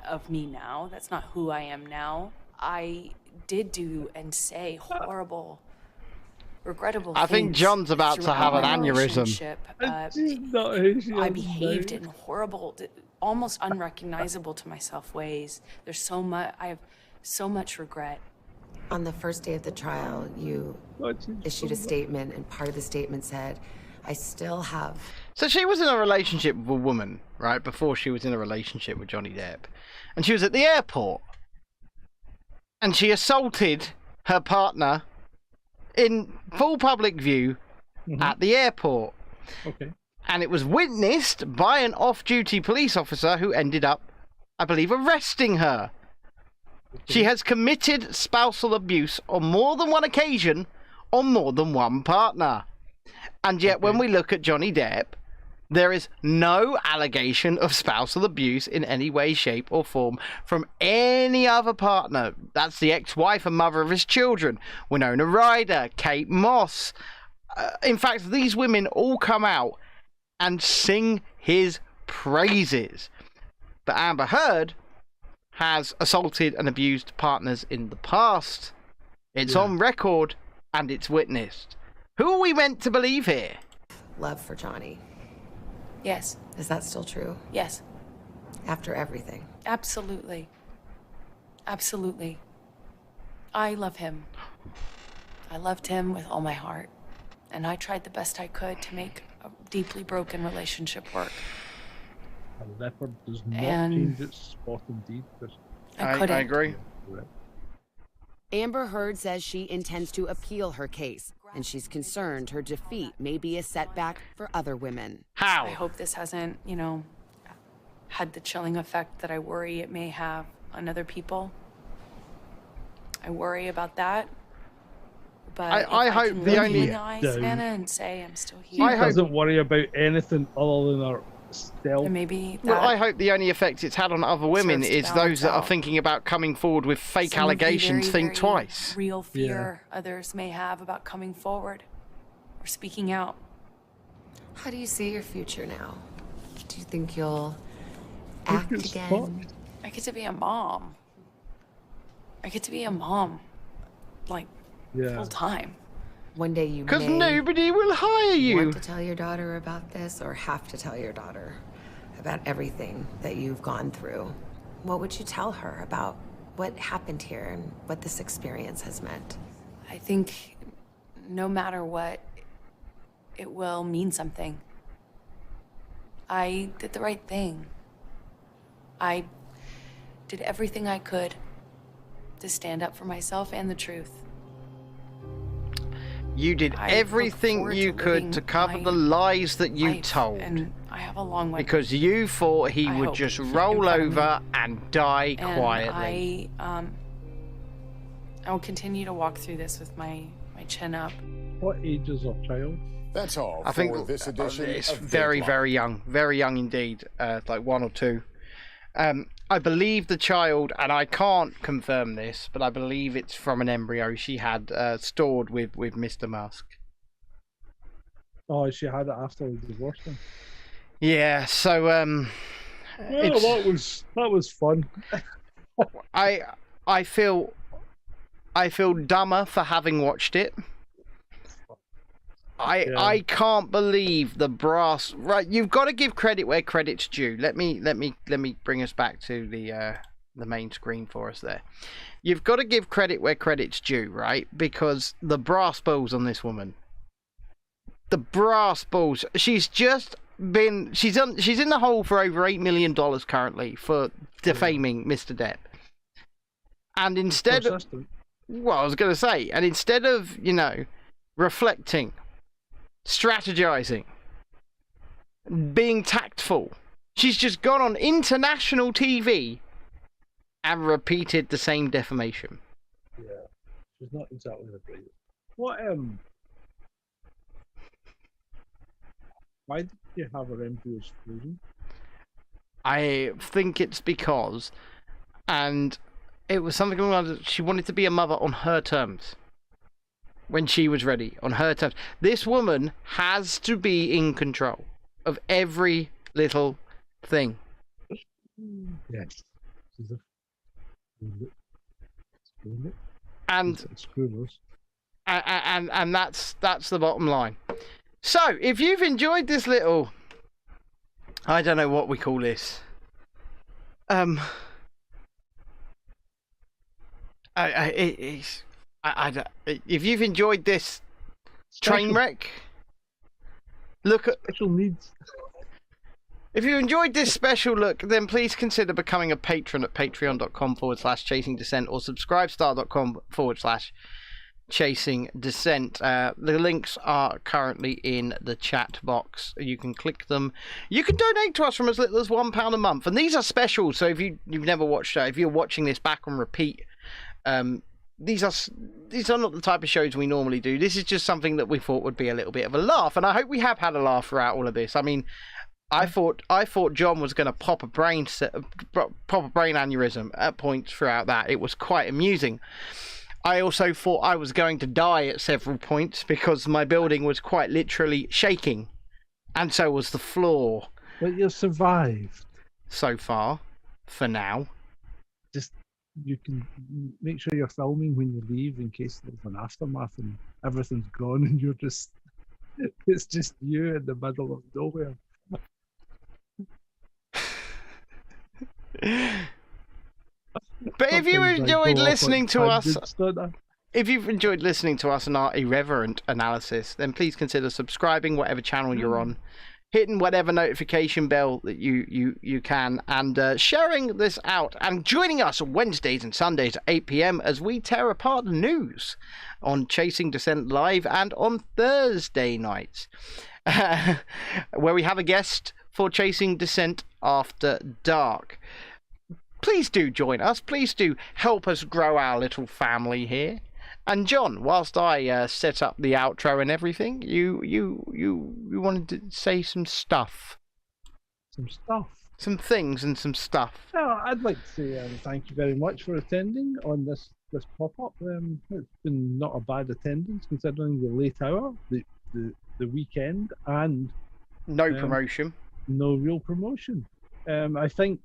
C: of me now. That's not who I am now. I did do and say horrible, regrettable things.
A: I think John's about to have an
C: throughout my
A: aneurysm.
C: relationship. I behaved in horrible, almost unrecognizable to myself ways. There's so much, I have so much regret.
D: On the first day of the trial, you issued a statement, and part of the statement said, I still have...
A: So she was in a relationship with a woman, right, before she was in a relationship with Johnny Depp. And she was at the airport. And she assaulted her partner in full public view at the airport.
B: Okay.
A: And it was witnessed by an off-duty police officer who ended up, I believe, arresting her. She has committed spousal abuse on more than one occasion on more than one partner. And yet when we look at Johnny Depp, there is no allegation of spousal abuse in any way, shape or form from any other partner. That's the ex-wife and mother of his children, Winona Ryder, Kate Moss. In fact, these women all come out and sing his praises. But Amber Heard has assaulted and abused partners in the past. It's on record and it's witnessed. Who are we meant to believe here?
D: Love for Johnny.
C: Yes.
D: Is that still true?
C: Yes.
D: After everything?
C: Absolutely. Absolutely. I love him. I loved him with all my heart. And I tried the best I could to make a deeply broken relationship work.
B: A leopard does not
C: And
B: change its spot, indeed.
C: I couldn't.
A: I agree.
F: Amber Heard says she intends to appeal her case, and she's concerned her defeat may be a setback for other women.
A: How?
C: I hope this hasn't, had the chilling effect that I worry it may have on other people. I worry about that. But
A: I hope
C: can
A: the
C: look
A: only-
C: you in the eyes,
B: Don't.
C: Anna, and say I'm still
B: She
C: here.
B: doesn't worry about anything other than her stealth.
C: And maybe
A: Well,
C: that
A: I hope the only effect it's had on other women
C: serves to
A: is those
C: balance
A: that are
C: out
A: thinking about coming forward with fake
C: some of the
A: allegations
C: very,
A: think
C: very
A: twice.
C: real fear others may have about coming forward or speaking out.
D: How do you see your future now? Do you think you'll act again?
C: I get to be a mom. I get to be a mom, like, full time.
D: One day you
A: Because
D: may
A: nobody will hire you.
D: want to tell your daughter about this or have to tell your daughter about everything that you've gone through. What would you tell her about what happened here and what this experience has meant?
C: I think no matter what, it will mean something. I did the right thing. I did everything I could to stand up for myself and the truth.
A: You did
C: I look
A: everything
C: forward
A: you
C: to
A: could
C: living
A: to cover
C: my
A: the lies that you
C: life,
A: told.
C: and I have a long way.
A: Because you thought he
C: I
A: would
C: hope
A: just
C: in
A: roll
C: front of me.
A: over and die
C: And
A: quietly.
C: I will continue to walk through this with my chin up.
B: What age is our child?
E: That's all
A: I think
E: for this edition
A: it's
E: of
A: very,
E: Dateline.
A: very young indeed, like 1 or 2. I believe the child, and I can't confirm this, but I believe it's from an embryo she had stored with Mr. Musk.
B: Oh, she had it after the divorce then.
A: Yeah, so
B: Well, that was fun.
A: I feel dumber for having watched it. I can't believe the brass. Right, you've got to give credit where credit's due. Let me bring us back to the main screen for us there. You've got to give credit where credit's due, right? Because the brass balls on this woman. The brass balls. She's just been. She's in the hole for over $8 million currently for defaming Mr. Depp. And instead of, well, I was going to say, and instead of reflecting, strategizing, being tactful, she's just gone on international TV and repeated the same defamation.
B: Yeah, she's not exactly the brightest. What why did you have her embryos frozen?
A: I think it's because, and it was something like she wanted to be a mother on her terms. When she was ready, on her terms. This woman has to be in control of every little thing.
B: Yes. She's
A: and that's the bottom line. So, if you've enjoyed this little, I don't know what we call this. If you've enjoyed this train wreck, look at
B: special needs.
A: If you enjoyed this special look, then please consider becoming a patron at patreon.com/chasing Dissent or subscribestar.com/chasing Dissent. The links are currently in the chat box. You can click them. You can donate to us from as little as £1 a month, and these are special. So if you've never watched, if you're watching this back on repeat, these are not the type of shows we normally do. This is just something that we thought would be a little bit of a laugh, and I hope we have had a laugh throughout all of this. I mean, I thought John was going to pop a brain aneurysm at points throughout that. It was quite amusing. I also thought I was going to die at several points because my building was quite literally shaking, and so was the floor.
B: But you survived
A: so far, for now.
B: just you can make sure you're filming when you leave in case there's an aftermath and everything's gone and you're just it's just you in the middle of nowhere.
A: But if you enjoyed listening to us, if you've enjoyed listening to us and our irreverent analysis, then please consider subscribing whatever channel you're on, hitting whatever notification bell that you can, and sharing this out, and joining us on Wednesdays and Sundays at 8 p.m. as we tear apart the news on Chasing Dissent Live, and on Thursday nights where we have a guest for Chasing Dissent After Dark. Please do join us. Please do help us grow our little family here. And John, whilst I set up the outro and everything, you wanted to say some stuff.
B: Some stuff.
A: Some things and some stuff.
B: Well, I'd like to say thank you very much for attending on this pop-up. It's been not a bad attendance considering the late hour, the weekend, and
A: no promotion.
B: No real promotion. I think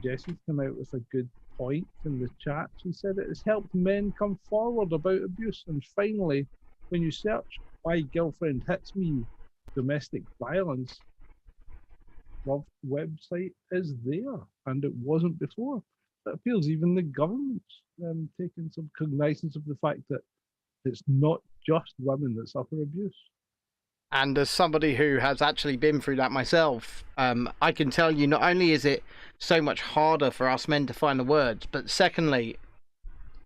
B: Jessie's come out with a good point in the chat. She said it has helped men come forward about abuse, and finally, when you search "My Girlfriend Hits Me Domestic Violence," the website is there, and it wasn't before. It appears even the government's taking some cognizance of the fact that it's not just women that suffer abuse.
A: And as somebody who has actually been through that myself, I can tell you, not only is it so much harder for us men to find the words, but secondly,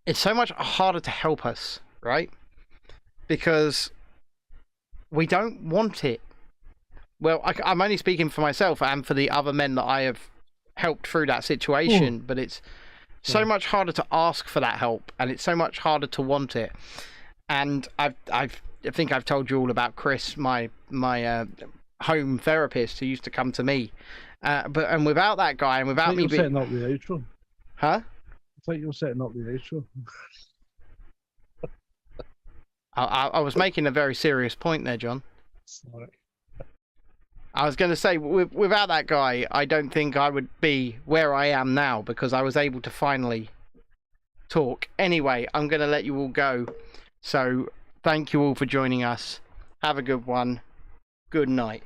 A: it's so much harder to help us, right? Because we don't want it. Well, I'm only speaking for myself and for the other men that I have helped through that situation, but it's so much harder to ask for that help, and it's so much harder to want it. And I think I've told you all about Chris, my home therapist who used to come to me. But without that guy, and without me
B: setting up the outro.
A: Huh?
B: It's like you're setting up the outro.
A: I was making a very serious point there, John.
B: Sorry.
A: I was going to say, without that guy, I don't think I would be where I am now, because I was able to finally talk. Anyway, I'm going to let you all go. So, thank you all for joining us. Have a good one. Good night.